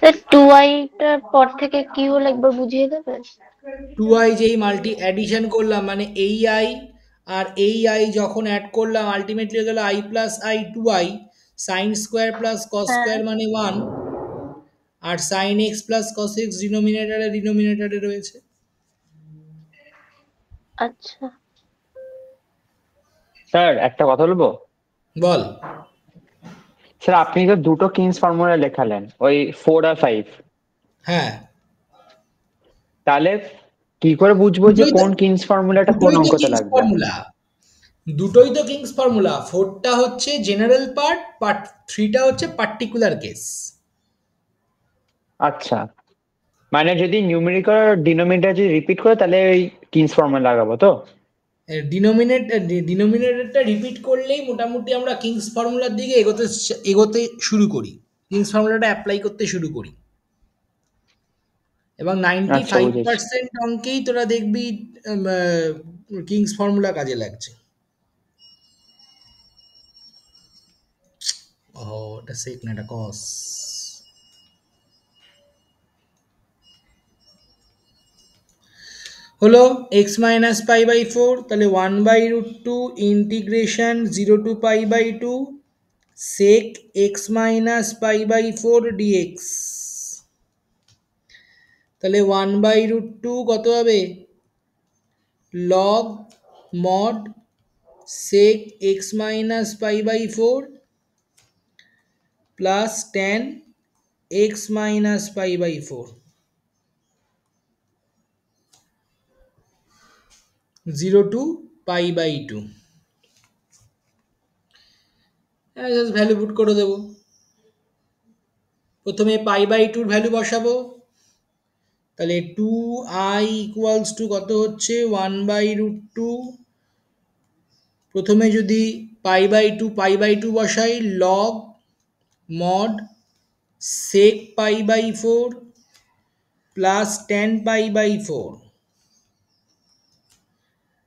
Sir 2i টার পর থেকে কি হলো একবার বুঝিয়ে দেবেন? 2i যেই মাল্টি অ্যাডিশন করলাম মানে এই i আর এই i যখন অ্যাড করলাম আলটিমেটলি হয়ে গেল i plus i 2i sine square plus cos হ্যাঁ স্কোয়ার মানে 1 আর sine x plus cos x ডিনোমিনেটরে রয়েছে। আচ্ছা স্যার একটা কথা বলবো? বল। স্যার আপনি তো দুটো কিংস ফর্মুলা লেখালেন, ওই 4 আর 5, হ্যাঁ তাহলে কি করে বুঝবো যে দুটোই তো কোন কিংস ফর্মুলাটা কোন দুটোই তো অঙ্কতে কিংস লাগবে? ফর্মুলা, দুটোই তো কিংস ফর্মুলা। 4টা হচ্ছে জেনারেল পার্ট, পার্ট 3টা হচ্ছে পার্টিকুলার কেস। আচ্ছা, মানে যদি নিউমেরিক্যাল ডিনোমিনেটর যদি রিপিট করে তাহলে ওই কিংস ফর্মুলা লাগাবো তো? ডিনোমিনেটরটা রিপিট করলেই মোটামুটি আমরা কিংস ফর্মুলার দিকে এগোতে শুরু করি, কিংস ফর্মুলাটা অ্যাপ্লাই করতে শুরু করি এবং আচ্ছা বুঝেছি। 95% অঙ্কেই তোরা দেখবি কিংস ফর্মুলা কাজে লাগছে। ও এটা সেক না, এটা কস। হলো x মাইনাস π/4, তাহলে 1/√2 integration 0 to π/2 sec x minus π/4 dx। তাহলে 1/√2 কত হবে? log mod sec x minus π/4 plus tan x minus π/4 0 to π/2। Just value put করে দেবো। প্রথমে π/2 ভ্যালু বসাবো, তাহলে 2i ইকুয়ালস টু কত হচ্ছে? 1/√2। প্রথমে যদি π/2 বসাই, log mod sec π/4 plus tan π/4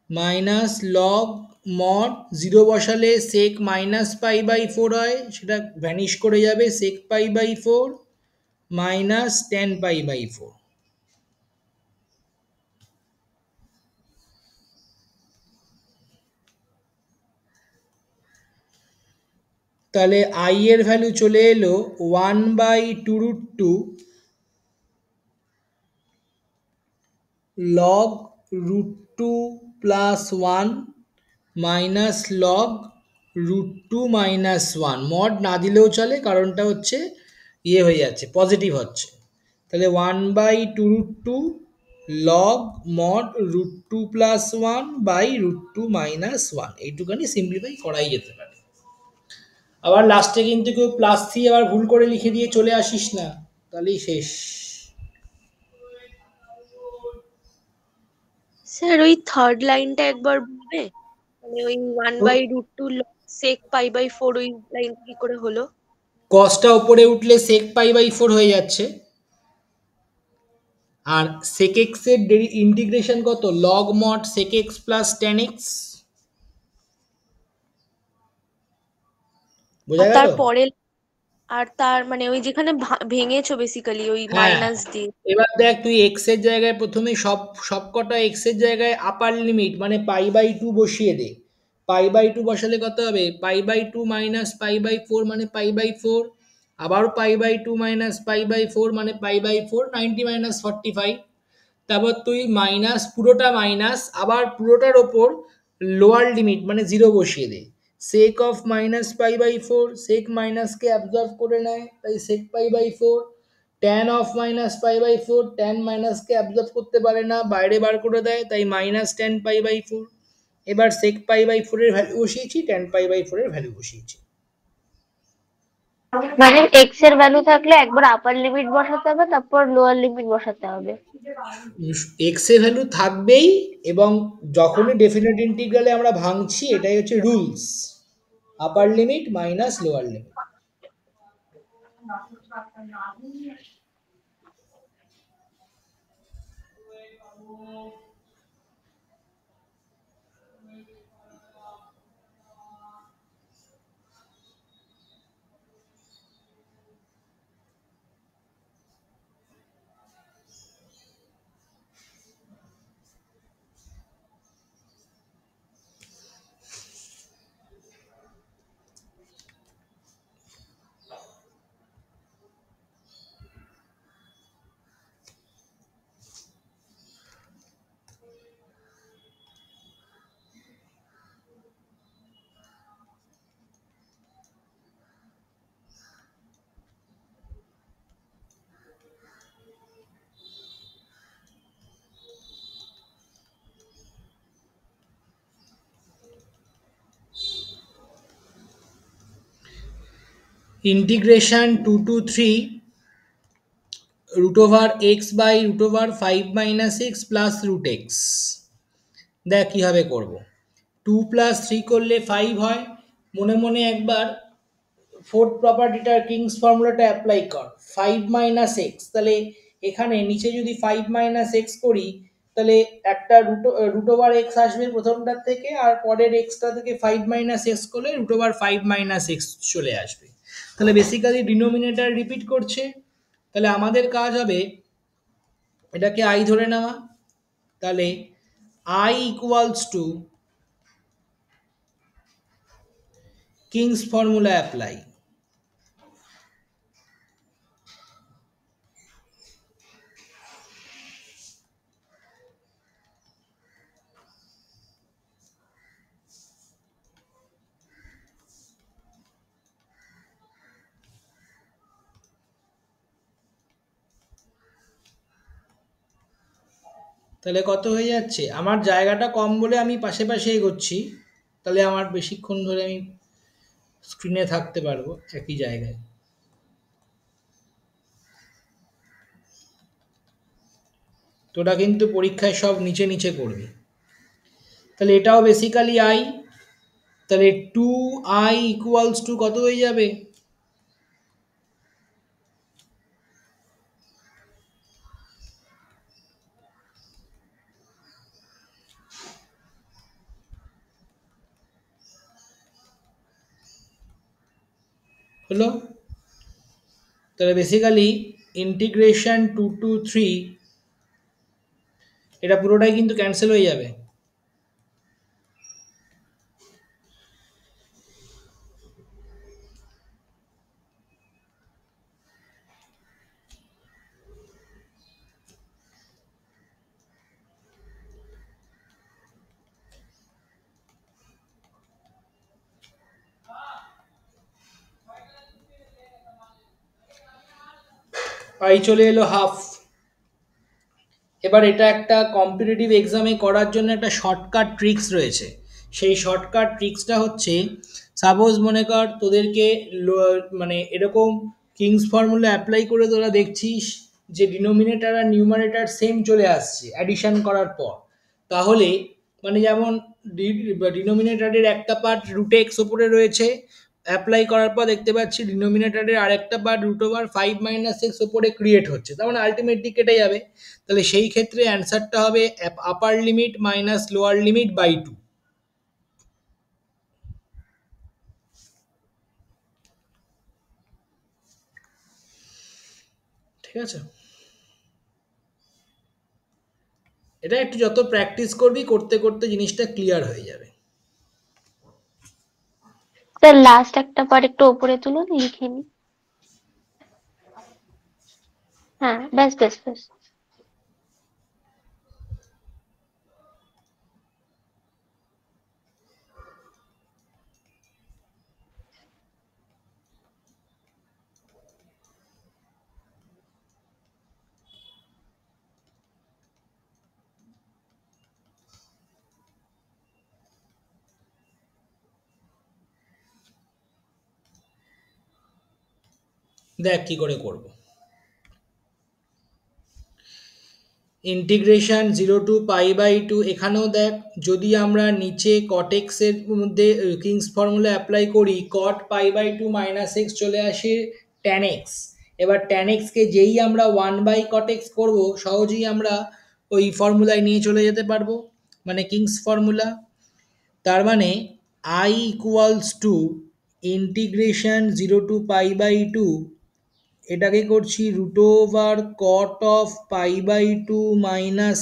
minus log mod 0 বসালে sec মাইনাস π/4 হয়, সেটা ভ্যানিশ করে যাবে, sec π/4 মাইনাস tan π/4। তাহলে i এর ভ্যালু চলে এলো 1/2√2 log √2 plus 1 minus log √2 minus 1। Mod না দিলেও চলে, কারণটা হচ্ছে ইয়ে হয়ে যাচ্ছে, পজিটিভ হচ্ছে। তাহলে 1/2√2 log mod √2 plus 1 by √2 minus 1। এইটুখানি সিম্পলিফাই করাই যেতে পারে। আবার লাস্টে কিন্তু কেউ প্লাস 3 আবার ভুল করে লিখে দিয়ে চলে আসিস না, তাহলেই শেষ। স্যার ওই থার্ড লাইনটা একবার বলবে, মানে ওই 1/√2 sec π/4 ওই লাইন কি করে হলো? কসটা উপরে উঠলে sec π/4 হয়ে যাচ্ছে, আর sec x এর ইন্টিগ্রেশন কত? log mod sec x plus tan x। বোঝা আর গেল? তারপরে আর তার মানে ওই যেখানে ভেঙেছো বেসিক্যালি ওই হ্যাঁ, মাইনাস দিয়ে। এবার দেখ তুই x এর জায়গায় প্রথমে সবকটা x এর জায়গায় আপার লিমিট মানে π/2 বসিয়ে দে। π/2 বসালে কত হবে? π/2 মাইনাস π/4 মানে π/4, আবার π/2 মাইনাস π/4 মানে π/4, 90 মাইনাস 45। তারপর তুই মাইনাস, পুরোটা মাইনাস, আবার পুরোটার ওপর লোয়ার লিমিট মানে 0 বসিয়ে দে। sec অফ মাইনাস π/4, sec মাইনাসকে অ্যাবজর্ব করে নেয়, তাই sec π/4। tan of minus π/4, tan মাইনাসকে অ্যাবজর্ব করতে পারে না, বাইরে বার করে দেয়, তাই মাইনাস tan π/4। এবার sec π/4 এর ভ্যালু বসিয়েছি, tan π/4 এর ভ্যালু বসিয়েছি। মানে এক্স এর ভ্যালু থাকলে একবার আপার লিমিট বসাতে হবে, তারপর লোয়ার লিমিট বসাতে হবে। এক্স এর ভ্যালু থাকবেই, এবং যখনই ডেফিনেট ইন্টিগ্রালে আমরা ভাঙছি এটাই হচ্ছে rules, upper limit minus lower limit. Integration 2 to 3 root over x by root over 5 minus x plus root x। দেখ কীভাবে করব। 2 plus 3 করলে 5 হয়, মনে মনে একবার ফোর্থ প্রপার্টিটার কিংস ফর্মুলাটা অ্যাপ্লাই কর। 5 মাইনাস এক্স, তাহলে এখানে নিচে যদি 5 মাইনাস এক্স করি তাহলে একটা রুট ওভার এক্স আসবে প্রথমটার থেকে, আর পরের এক্সটা থেকে 5 মাইনাস এক্স করলে রুট ওভার 5 মাইনাস এক্স চলে আসবে। তাহলে বেসিক্যালি ডিনোমিনেটর রিপিট করছে, তাহলে আমাদের কাজ হবে এটাকে আই ধরে নেওয়া। তাহলে I equals to king's formula apply. তাহলে কত হয়ে যাচ্ছে, আমার জায়গাটা কম বলে আমি পাশে পাশে এগোচ্ছি, তাহলে আমার বেশিক্ষণ ধরে আমি স্ক্রিনে থাকতে পারবো একই জায়গায়। তোরা কিন্তু পরীক্ষায় সব নিচে নিচে করবি। তাহলে এটাও বেসিক্যালি আই, তাহলে 2i ইকুয়ালস টু কত হয়ে যাবে, হলো। তাহলে বেসিক্যালি ইন্টিগ্রেশন 2 to 3 এটা পুরোটাই কিন্তু ক্যান্সেল হয়ে যাবে। আই চলে এলো হাফ। এবার এটা একটা কম্পিটিটিভ এক্সামে করার জন্য একটা শর্টকাট ট্রিক্স রয়েছে। সেই শর্টকাট ট্রিক্সটা হচ্ছে, সাপোজ মনে কর তোদেরকে মানে এরকম কিংস ফর্মুলা অ্যাপ্লাই করে তোরা দেখছিস যে ডিনোমিনেটর আর নিউমারেটর সেম চলে আসছে অ্যাডিশন করার পর, তাহলে মানে যেমন ডিনোমিনেটরের একটা পার্ট রুট এক্স ওপরে রয়েছে, অ্যাপ্লাই করার পর দেখতে পাচ্ছি ডিনোমিনেটরের আরেকটা part root over 5 minus x ওপরে ক্রিয়েট হচ্ছে, তার মানে আলটিমেটলি কেটে যাবে। তাহলে সেই ক্ষেত্রে অ্যান্সারটা হবে upper limit minus lower limit by 2। ঠিক আছে, এটা একটু যত প্র্যাকটিস করবি করতে করতে জিনিসটা ক্লিয়ার হয়ে যাবে। স্যার লাস্ট একটা পার্ট একটু উপরে তুলুন, লিখে নি। হ্যাঁ, ব্যাস ব্যাস ব্যাস। দেখ কি করে করব। ইন্টিগ্রেশন 0 to π/2, এখানেও দেখ যদি আমরা নিচে cot x এর মধ্যে কিংস ফর্মুলা অ্যাপ্লাই করি, cot π/2 - x চলে আসে tan x। এবার tan x কে যেই আমরা 1/cot x করব, সহজেই আমরা ওই ফর্মুলায় নিয়ে চলে যেতে পারবো, মানে কিংস ফর্মুলা। তার মানে I equals to integration 0 to π/2, এটাকে করছি √cot(π/2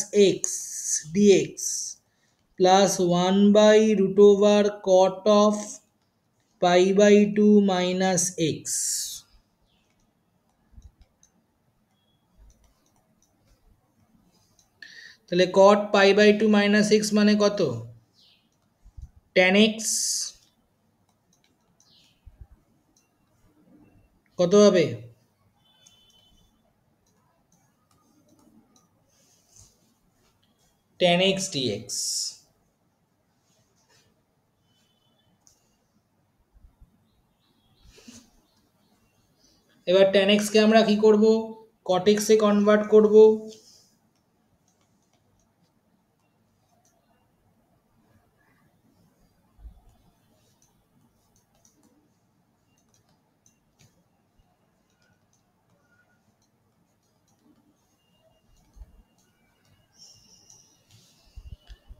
- x dx plus 1/√cot(π/2 - x। তাহলে cot π/2 - x মানে কত? tan x কত হবে? tan x dx। এবার tan x কে আমরা কি করব? cot x এ কনভার্ট করব।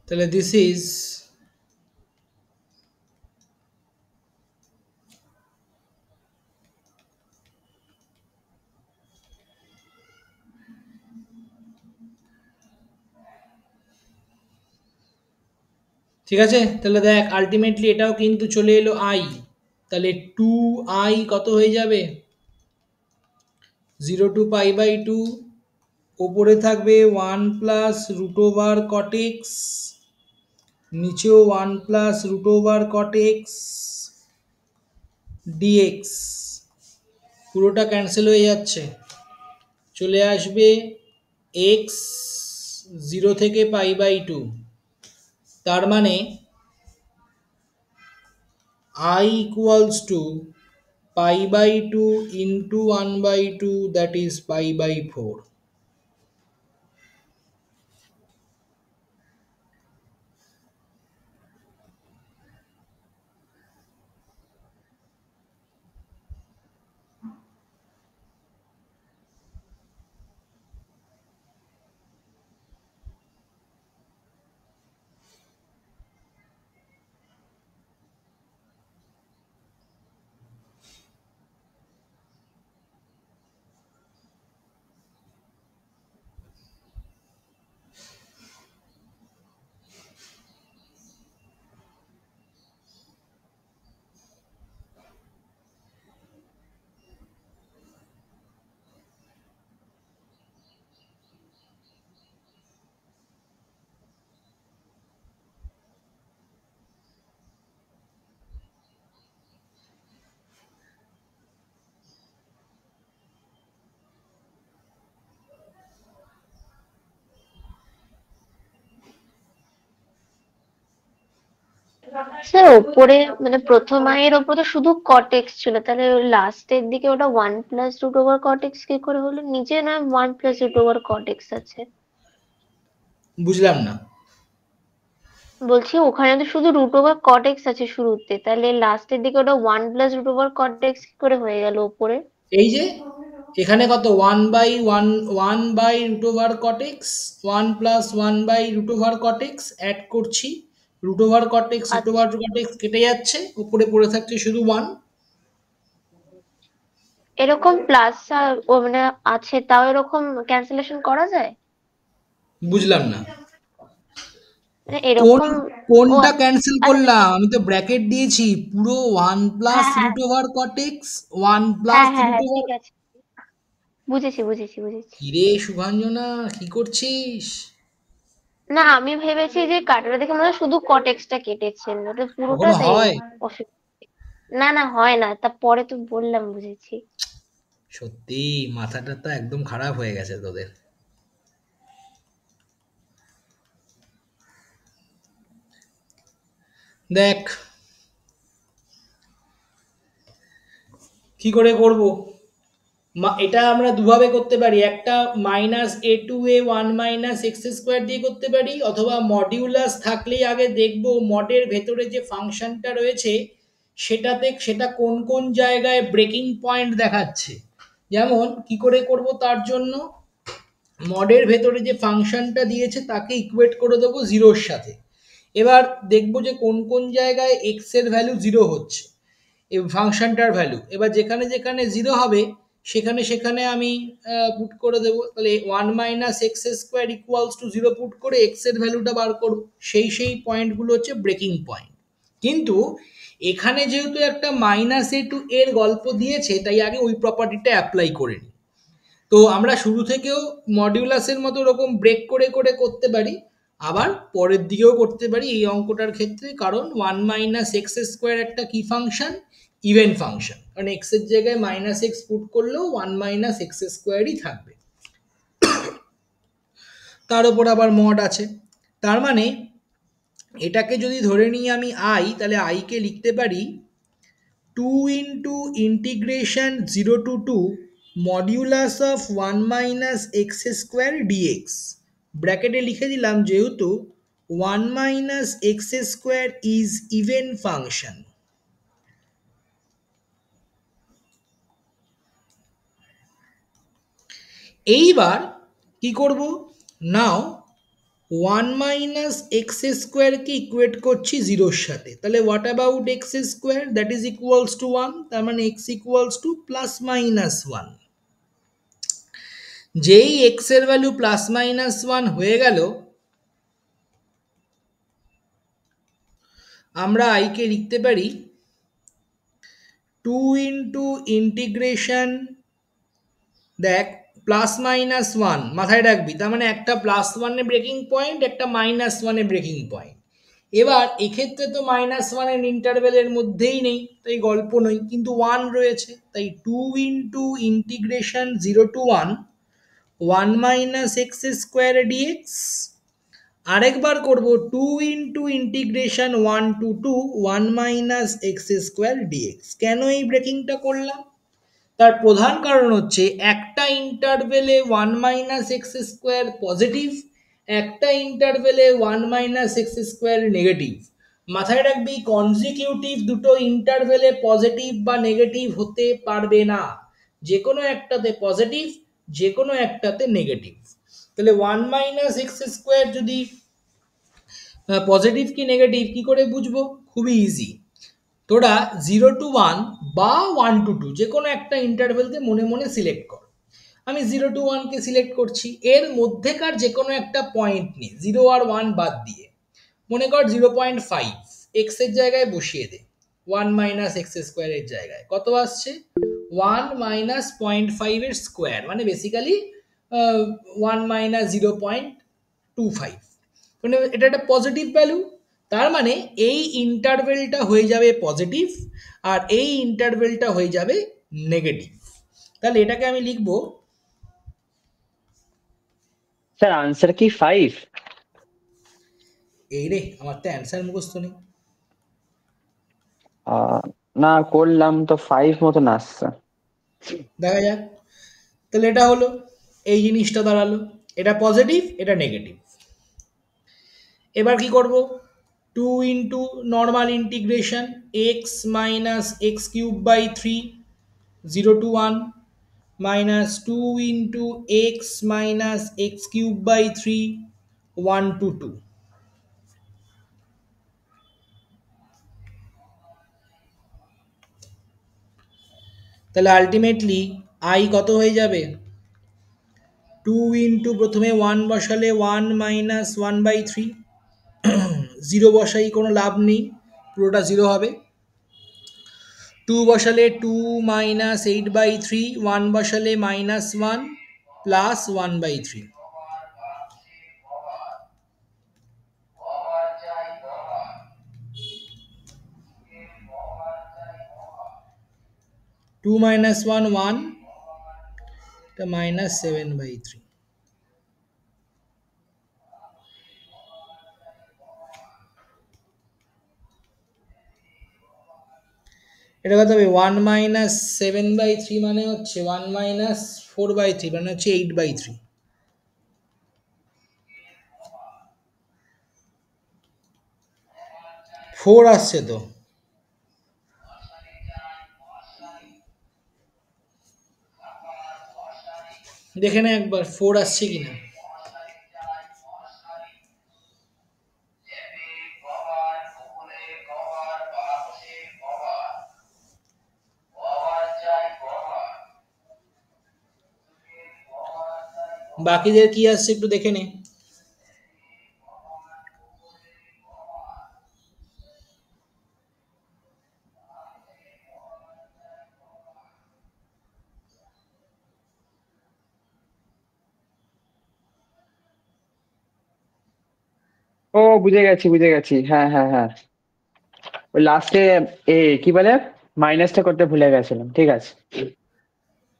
তাহলে দিস ইজ ঠিক আছে। তাহলে দেখ আলটিমেটলি এটাও কিন্তু চলে এলো i, তাহলে 2i কত হয়ে যাবে? 0 to π/2, ওপরে থাকবে 1 + √cot x, নিচেও 1 + √cot x dx, পুরোটা ক্যান্সেল হয়ে যাচ্ছে, চলে আসবে x 0 থেকে π/2। তার মানে I equals to π/2 into 1/2, that is π/4। Sir ওপরে মানে প্রথম আয়ের ওপরে শুধু cot x ছিল, তাহলে লাস্টের দিকে ওটা 1 + √cot x কি করে হলো? নিচে না 1 + √cot x আছে, বুঝলাম না। বলছি ওখানে তো শুধু √cot x আছে শুরুতে, তাহলে লাস্টের দিকে ওটা 1 + √cot x কি করে হয়ে গেল ওপরে? এই যে এখানে কত 1/√cot x, 1 + 1/√cot x add করছি, √cot x আচ্ছা, √cot x কেটে যাচ্ছে, উপরে পড়ে থাকছে শুধু 1। এরকম প্লাস ও মানে আছে, তাও এরকম ক্যান্সেলেশন করা যায়? বুঝলাম না মানে কোন এরকম। ও কোনটা আচ্ছা ক্যান্সেল আচ্ছা, করলাম? আমি তো ব্র্যাকেট দিয়েছি পুরো 1 হ্যাঁ + হ্যাঁ √cot x, 1 হ্যাঁ + হ্যাঁ হ্যাঁ √। ঠিক আছে, বুঝেছি বুঝেছি বুঝেছি। কিরে শুভাঞ্জনা, কি করছিস? না আমি ভেবেছি যে কাটাটা দেখে মনে হয় শুধু কটেক্সটা কেটেছেন, ওটা পুরোটা কখনো তাই হয়? অসুবিধা। না না হয় না, তা পরে তো বললাম বুঝেছি। সত্যি মাথাটা তো একদম খারাপ হয়ে গেছে তোদের। দেখ কি করে করব, এটা আমরা দুভাবে করতে পারি, একটা মাইনাস এ টু এ ওয়ান মাইনাস এক্স স্কোয়ার দিয়ে করতে পারি, অথবা মডিউলাস থাকলেই আগে দেখব মডের ভেতরে যে ফাংশনটা রয়েছে সেটা কোন কোন জায়গায় ব্রেকিং পয়েন্ট দেখাচ্ছে। যেমন কি করে করব, তার জন্য মডের ভেতরে যে ফাংশনটা দিয়েছে তাকে ইকুয়েট করে দেবো জিরোর সাথে। এবার দেখব যে কোন কোন জায়গায় এক্স এর ভ্যালু জিরো হচ্ছে, এই ফাংশনটার ভ্যালু। এবার যেখানে যেখানে জিরো হবে সেখানে সেখানে আমি পুট করে দেবো। তাহলে one minus x square equals two zero put করে এক্স এর ভ্যালুটা বার করবো। সেই পয়েন্টগুলো হচ্ছে ব্রেকিং পয়েন্ট। কিন্তু এখানে যেহেতু একটা মাইনাস এ টু এর গল্প দিয়েছে, তাই আগে ওই প্রপার্টিটা অ্যাপ্লাই করে নিই। তো আমরা শুরু থেকেও মডিউলাসের মতো ওরকম ব্রেক করে করে করতে পারি, আবার পরের দিকেও করতে পারি এই অঙ্কটার ক্ষেত্রে, কারণ ওয়ান মাইনাস এক্স স্কোয়ার একটা কি ফাংশন, ইভেন ফাংশন, কারণ এক্স এর জায়গায় মাইনাস এক্স পুট করলেও ওয়ান মাইনাস এক্স স্কোয়ারই থাকবে, তার উপর আবার মড আছে। তার মানে এটাকে যদি ধরে নিই আমি আই, তাহলে আইকে লিখতে পারি two into integration zero to two modulus of one minus x square dx, ব্র্যাকেটে লিখে দিলাম যেহেতু one minus x square is even function. এইবার কি করব, নাও ওয়ান মাইনাস এক্স স্কোয়ারকে ইকুয়েট করছি জিরোর সাথে, তাহলে what about x square, that is equals to one, তার মানে x equals to plus minus one. যেই এক্স এর ভ্যালু প্লাস মাইনাস ওয়ান হয়ে গেল, আমরা আইকে লিখতে পারি টু ইন্টু ইন্টিগ্রেশন, দেখ প্লাস মাইনাস ওয়ান মাথায় রাখবি, তার মানে একটা প্লাস ওয়ানে ব্রেকিং পয়েন্ট, একটা মাইনাস ওয়ানে ব্রেকিং পয়েন্ট। এবার এক্ষেত্রে তো মাইনাস ওয়ানের ইন্টারভেলের মধ্যেই নেই, তাই গল্প নয়, কিন্তু ওয়ান রয়েছে, তাই two into integration zero to one one minus x square dx. আরেকবার করব two into integration one to two one minus x square dx. কেন এই ব্রেকিংটা করলাম, তার প্রধান কারণ হচ্ছে একটা ইন্টারভেলে one minus x square positive, একটা ইন্টারভেলে one minus x square negative. মাথায় রাখবি কনজিকিউটিভ দুটো ইন্টারভেলে পজিটিভ বা নেগেটিভ হতে পারবে না, যে কোনো একটাতে পজিটিভ, যে কোনো একটাতে নেগেটিভ। তাহলে ওয়ান মাইনাস এক্স স্কোয়ার যদি পজিটিভ কি নেগেটিভ কি করে বুঝবো, খুবই ইজি। তোরা জিরো টু ওয়ান বা ওয়ান টু টু যে কোনো একটা ইন্টারভেলকে মনে মনে সিলেক্ট কর। আমি জিরো টু ওয়ানকে সিলেক্ট করছি, এর মধ্যেকার যে কোনো একটা পয়েন্ট নিয়ে জিরো আর ওয়ান বাদ দিয়ে, মনে কর 0.5 এক্স এর জায়গায় বসিয়ে দে, ওয়ান মাইনাস এক্স স্কোয়ারের জায়গায় কত আসছে, ওয়ান মাইনাস 0.5 এর স্কোয়ার, মানে বেসিক্যালি ওয়ান মাইনাস 0.25, মানে এটা একটা পজিটিভ ভ্যালু। তার মানে এই ইন্টারভেলটা হয়ে যাবে পজিটিভ আর এই ইন্টারভেলটা হয়ে যাবে নেগেটিভ। তাহলে এটাকে আমি লিখবো, স্যার আনসার কি 5? এই রে আমার তো অ্যান্সার মুখস্থ নেই। না করলাম তো 5 মতন আসছে। দেখা যাক। তাহলে এটা হলো, এই জিনিসটা দাঁড়ালো, এটা পজিটিভ এটা নেগেটিভ। এবার কি করব, two into normal integration x minus x cube by three zero to one minus two into x minus x cube by three one to two. তাহলে আলটিমেটলি আই কত হয়ে যাবে, টু ইন্টু প্রথমে one বসালে one minus one by three, zero বসাই কোনো লাভ নেই, পুরোটা জিরো হবে। টু বসালে two minus eight by three, one বসালে minus one plus one by three. Two minus one one, এটা মাইনাস সেভেন বাই থ্রি। এটা কত হবে 1 - 7/3 মানে হচ্ছে 1 - 4/3 মানে হচ্ছে 8/3। 4 আসছে তো, দেখে না একবার 4 আসছে কিনা। বাকিদের কি আসছে একটু দেখে নে। ও বুঝে গেছি বুঝে গেছি, হ্যাঁ হ্যাঁ হ্যাঁ, ওই লাস্টে কি বলে মাইনাসটা করতে ভুলে গেছিলাম, ঠিক আছে।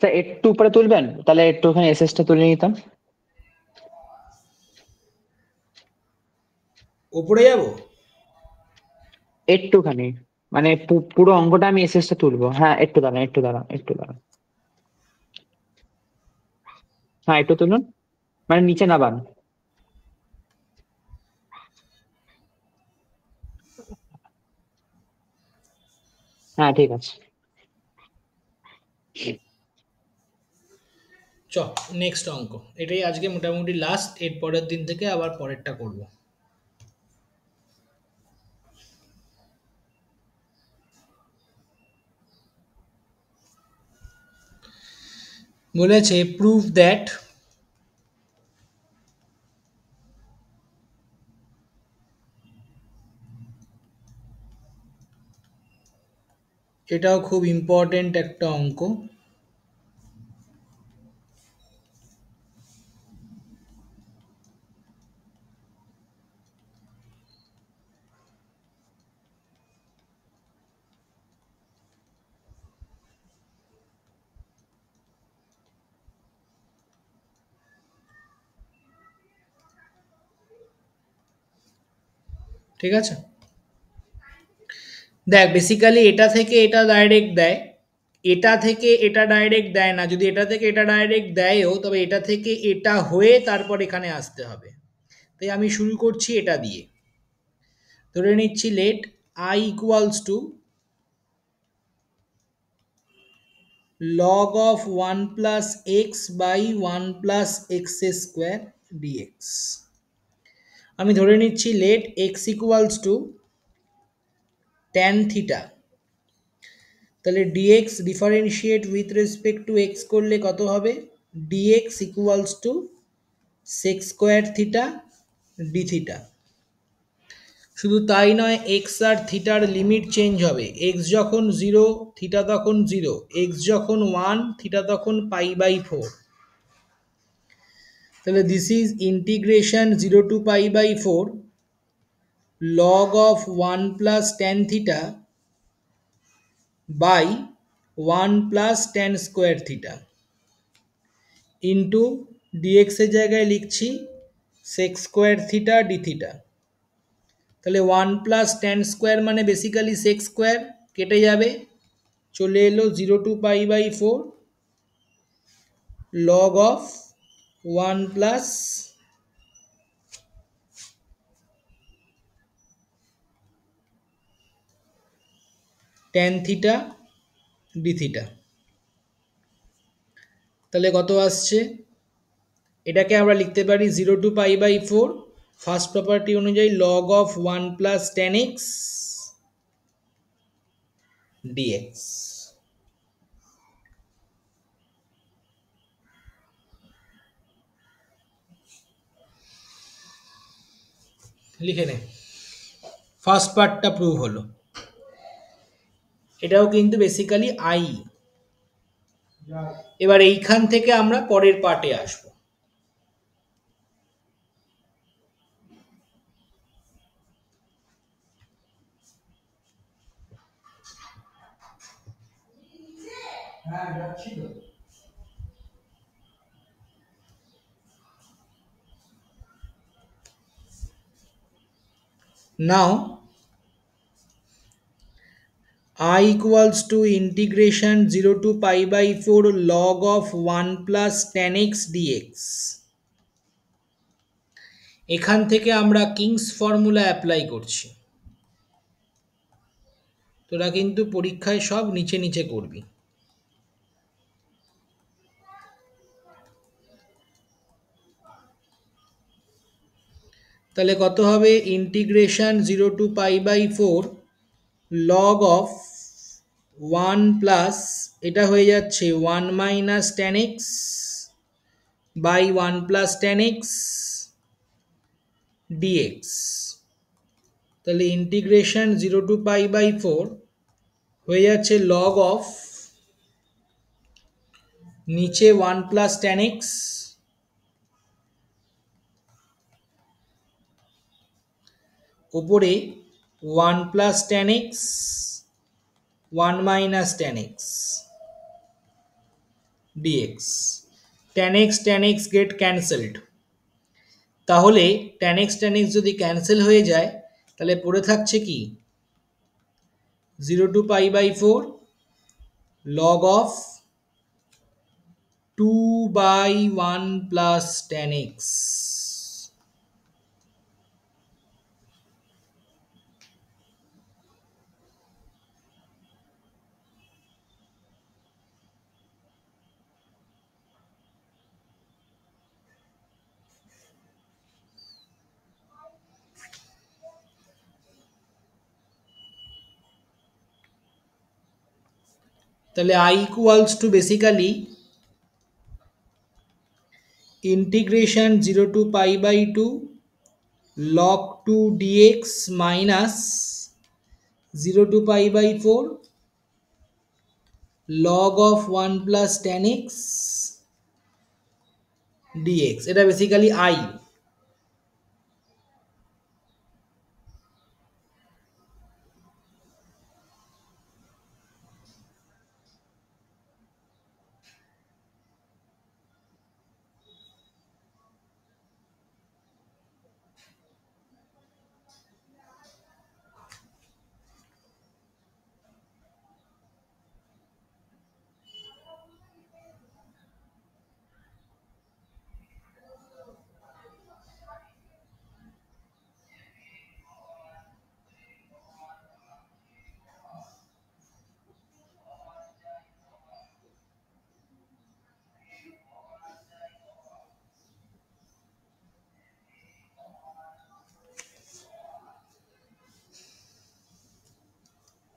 স্যার একটু উপরে তুলবেন, তাহলে একটু ওখানে এসএসটা তুলে নিতাম। ওপরে যাব, একটুখানি, মানে পুরো অঙ্কটা আমি এসএসটা তুলবো। হ্যাঁ একটু দাঁড়ান একটু দাঁড়ান একটু দাঁড়ান, হ্যাঁ একটু তুলুন, মানে নিচে নাবান। হ্যাঁ ঠিক আছে। চ নেক্সট অঙ্ক। এটাই আজকে মোটামুটি লাস্ট, এর পরের দিন থেকে আবার পরেরটা করব। বলেছে প্রুভ দ্যাট এটাও খুব ইম্পর্টেন্ট একটা অঙ্ক। ঠিক আছে, দেখ বেসিক্যালি এটা থেকে এটা ডাইরেক্ট দেয়, এটা থেকে এটা ডাইরেক্ট দেয় না। যদি এটা থেকে এটা ডাইরেক্ট দেয়ও, তবে এটা থেকে এটা হয়ে তারপর এখানে আসতে হবে। তাই আমি শুরু করছি এটা দিয়ে। ধরে নিচ্ছি let I equals to log of 1 plus x by 1 plus x square dx। আমি ধরে নিচ্ছি let x equals to tan theta. তাহলে dx differentiate with respect to x করলে কত হবে, dx equals to sec square theta d theta. শুধু তাই নয়, x আর থিটার লিমিট চেঞ্জ হবে। x যখন 0 থিটা তখন 0, x যখন 1 থিটা তখন π/4। তাহলে this is integration 0 to π/4 log of 1 plus tan theta by 1 plus tan square theta into dx এর জায়গায় লিখছি sec square theta d theta. তাহলে 1 প্লাস ট্যান স্কোয়ার মানে বেসিক্যালি সেক স্কোয়ার, কেটে যাবে, চলে এলো 0 to π/4 log of 1 plus tan theta d theta. তাহলে কত আসছে, এটাকে আমরা লিখতে পারি 0 to π/4 ফার্স্ট প্রপার্টি অনুযায়ী log of 1 plus tan x dx। লিখে নে, ফার্স্ট পার্টটা প্রুভ হলো। এটাও কিন্তু বেসিক্যালি আই। এবার এইখান থেকে আমরা পরের পার্টে আসবো। নাও I equals to integration 0 to pi by 4 log of 1 plus tan x dx। এখান থেকে আমরা কিংস ফর্মুলা অ্যাপ্লাই করছি। তোরা কিন্তু পরীক্ষায় সব নিচে নিচে করবি। তাহলে কত হবে integration 0 to pi by 4 log of 1 plus এটা হয়ে যাচ্ছে 1 minus tan x by 1 plus tan x dx। তাহলে ইন্টিগ্রেশন 0 টু পাই বাই 4 হয়ে যাচ্ছে লগ অফ নিচে 1 প্লাস tan x উপরে 1 plus tan x 1 minus tan x dx। tan x get cancelled, তাহলে tan x যদি ক্যান্সেল হয়ে যায় তাহলে পড়ে থাকছে কি 0 to pi by 4 log of 2 by 1 plus tan x। তাহলে I equals to basically integration 0 to pi by 2 log 2 dx minus 0 to pi by 4 log of 1 plus tan x dx। এটা basically I।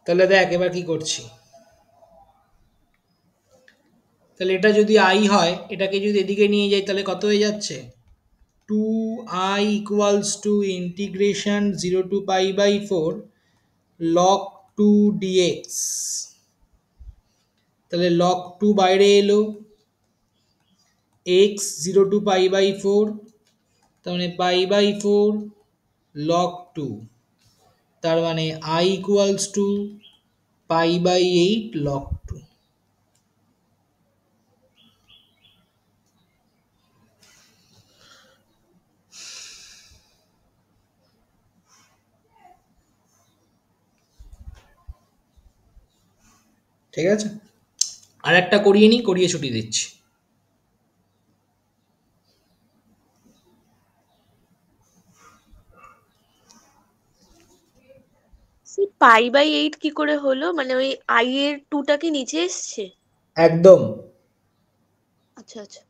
তাহলে দেখ এবার কি করছি। তাহলে এটা যদি I হয় এটাকে যদি এদিকে নিয়ে যাই তাহলে কত হয়ে যাচ্ছে 2I equals to integration 0 to pi by 4 log 2 dx। তাহলে log 2 বাইরে এলো x 0 to pi by 4 তার মানে pi by 4 log 2 তার মানে I equals to pi by 8 log 2। ঠিক আছে, আর একটা করিয়ে নিই, করিয়ে ছুটি দিচ্ছি। পাই বাই 8 কি করে হলো? মানে ওই I এর 2টা কি নিচে এসছে? একদম। আচ্ছা আচ্ছা।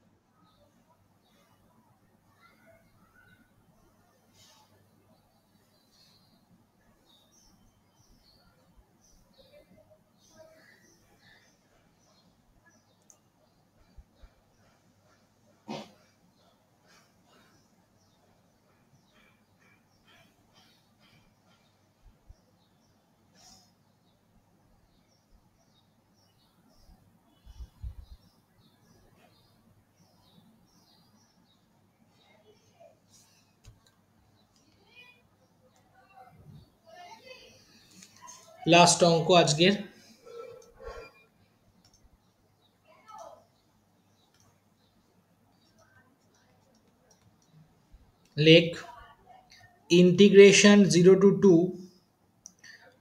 লাস্ট অঙ্ক আজকের। লেখ integration 0 to 2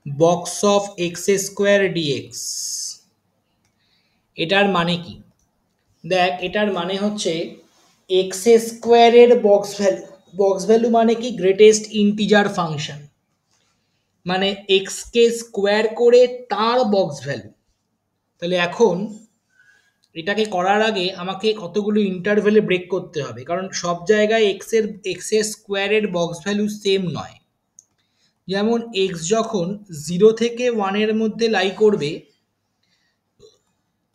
box of x square dx. এটার মানে কি? দেখ, এটার মানে হচ্ছে এক্স স্কোয়ারের বক্স ভ্যালু মানে কি? গ্রেটেস্ট ইন্টিজার ফাংশন, মানে এক্সকে স্কোয়ার করে তার বক্স ভ্যালু। তাহলে এখন এটাকে করার আগে আমাকে কতগুলো ইন্টারভ্যালে ব্রেক করতে হবে, কারণ সব জায়গায় এক্স এর স্কোয়ারের বক্স ভ্যালু সেম নয়। যেমন এক্স যখন 0 থেকে 1 মধ্যে লাই করবে,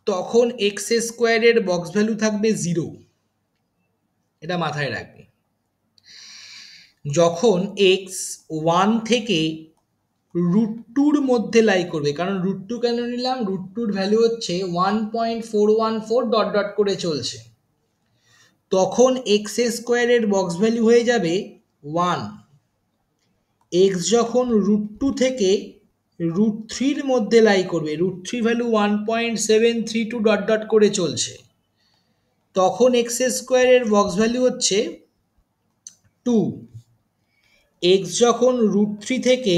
তখন এক্স স্কোয়ারের বক্স ভ্যালু থাকবে 0, এটা মাথায় রাখবে। যখন এক্স 1 থেকে √2 মধ্যে লাই করবে, কারণ √2 কেন নিলাম? √2 ভ্যালু হচ্ছে 1.414 ডট ডট করে চলছে, তখন এক্স স্কোয়ারের বক্স ভ্যালু হয়ে যাবে 1। এক্স যখন √2 থেকে √3 মধ্যে লাই করবে, √3 ভ্যালু 1.732 ডট ডট করে চলছে, তখন এক্স স্কোয়ারের বক্স ভ্যালু হচ্ছে 2। এক্স যখন √3 থেকে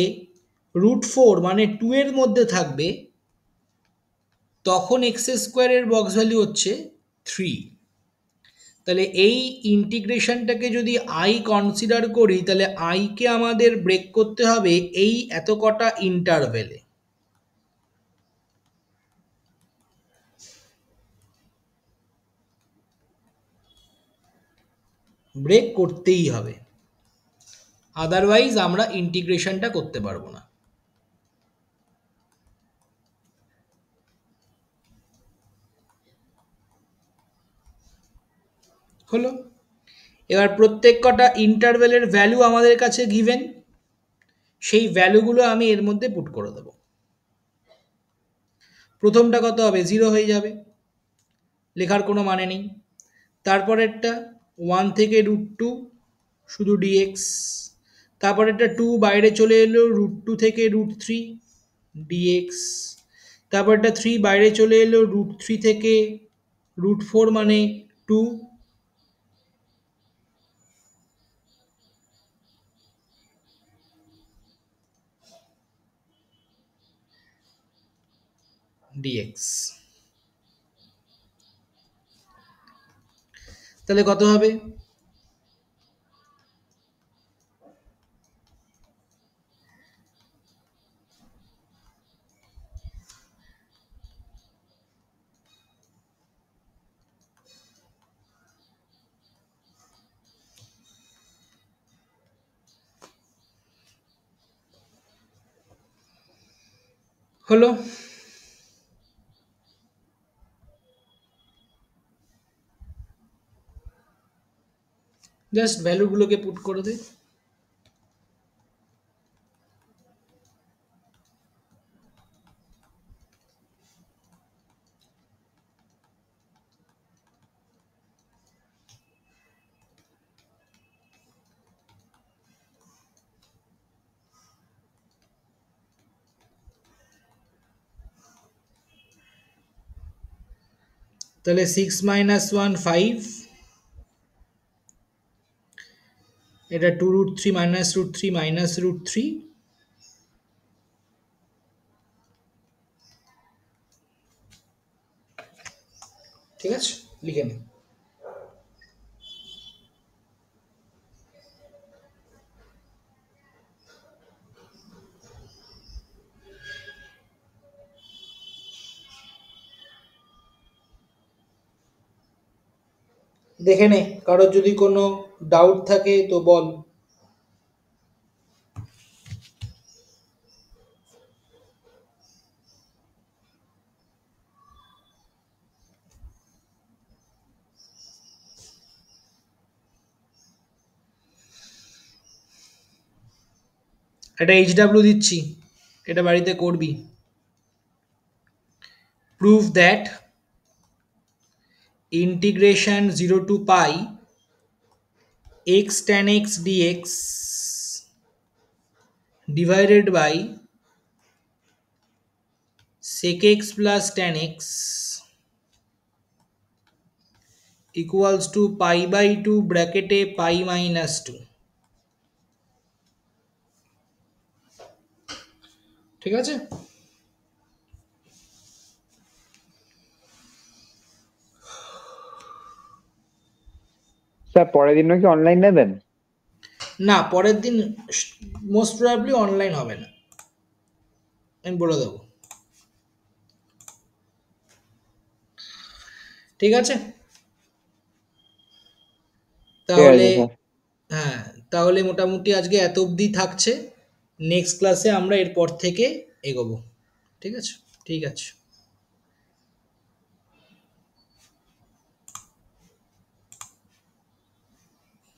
√4 মানে 2 এর মধ্যে থাকবে, তখন এক্স স্কোয়ারের বক্স ভ্যালু হচ্ছে 3। তাহলে এই ইন্টিগ্রেশনটাকে যদি আই কনসিডার করি, তাহলে আইকে আমাদের ব্রেক করতে হবে এই এত কটা ইন্টারভেলে। ব্রেক করতেই হবে, আদারওয়াইজ আমরা ইন্টিগ্রেশনটা করতে পারবো না। হলো। এবার প্রত্যেক কটা ইন্টারভেলের ভ্যালু আমাদের কাছে গিভেন, সেই ভ্যালুগুলো আমি এর মধ্যে পুট করে দেব। প্রথমটা কত হবে? 0 হয়ে যাবে, লেখার কোনো মানে নেই। তারপরেরটা 1 থেকে √2 শুধু ডিএক্স, তারপরেরটা 2 বাইরে চলে এলো, √2 থেকে √3 ডিএক্স, তারপরটা 3 বাইরে চলে এলো, √3 থেকে √4 মানে 2 ডিএক্স। তাহলে কত হবে? হলো। জাস্ট ভ্যালুগুলোকে পুট করে দে। তাহলে 6 - 1 5, এটা 2√3 -√3 -√3, ঠিক আছে, লিখে নে। দেখে নে, কারোর যদি কোনো ডাউট থাকে তো বল। এটা HW দিচ্ছি, এটা বাড়িতে করবি। Prove that integration 0 to pi x tan x dx divided by sec x plus tan x equals to pi/2 bracket a pi - 2। ঠিক আছে? স্যার পরের দিনও কি অনলাইন নেবেন? না, পরের দিন মোস্ট প্রবাবলি অনলাইন হবে না, আমি বলে দেবো। ঠিক আছে? ঠিক তাহলে আছে স্যার। হ্যাঁ, তাহলে মোটামুটি আজকে এত অবধি থাকছে। নেক্সট ক্লাসে আমরা এরপর থেকে এগোবো। ঠিক আছে? ঠিক আছে।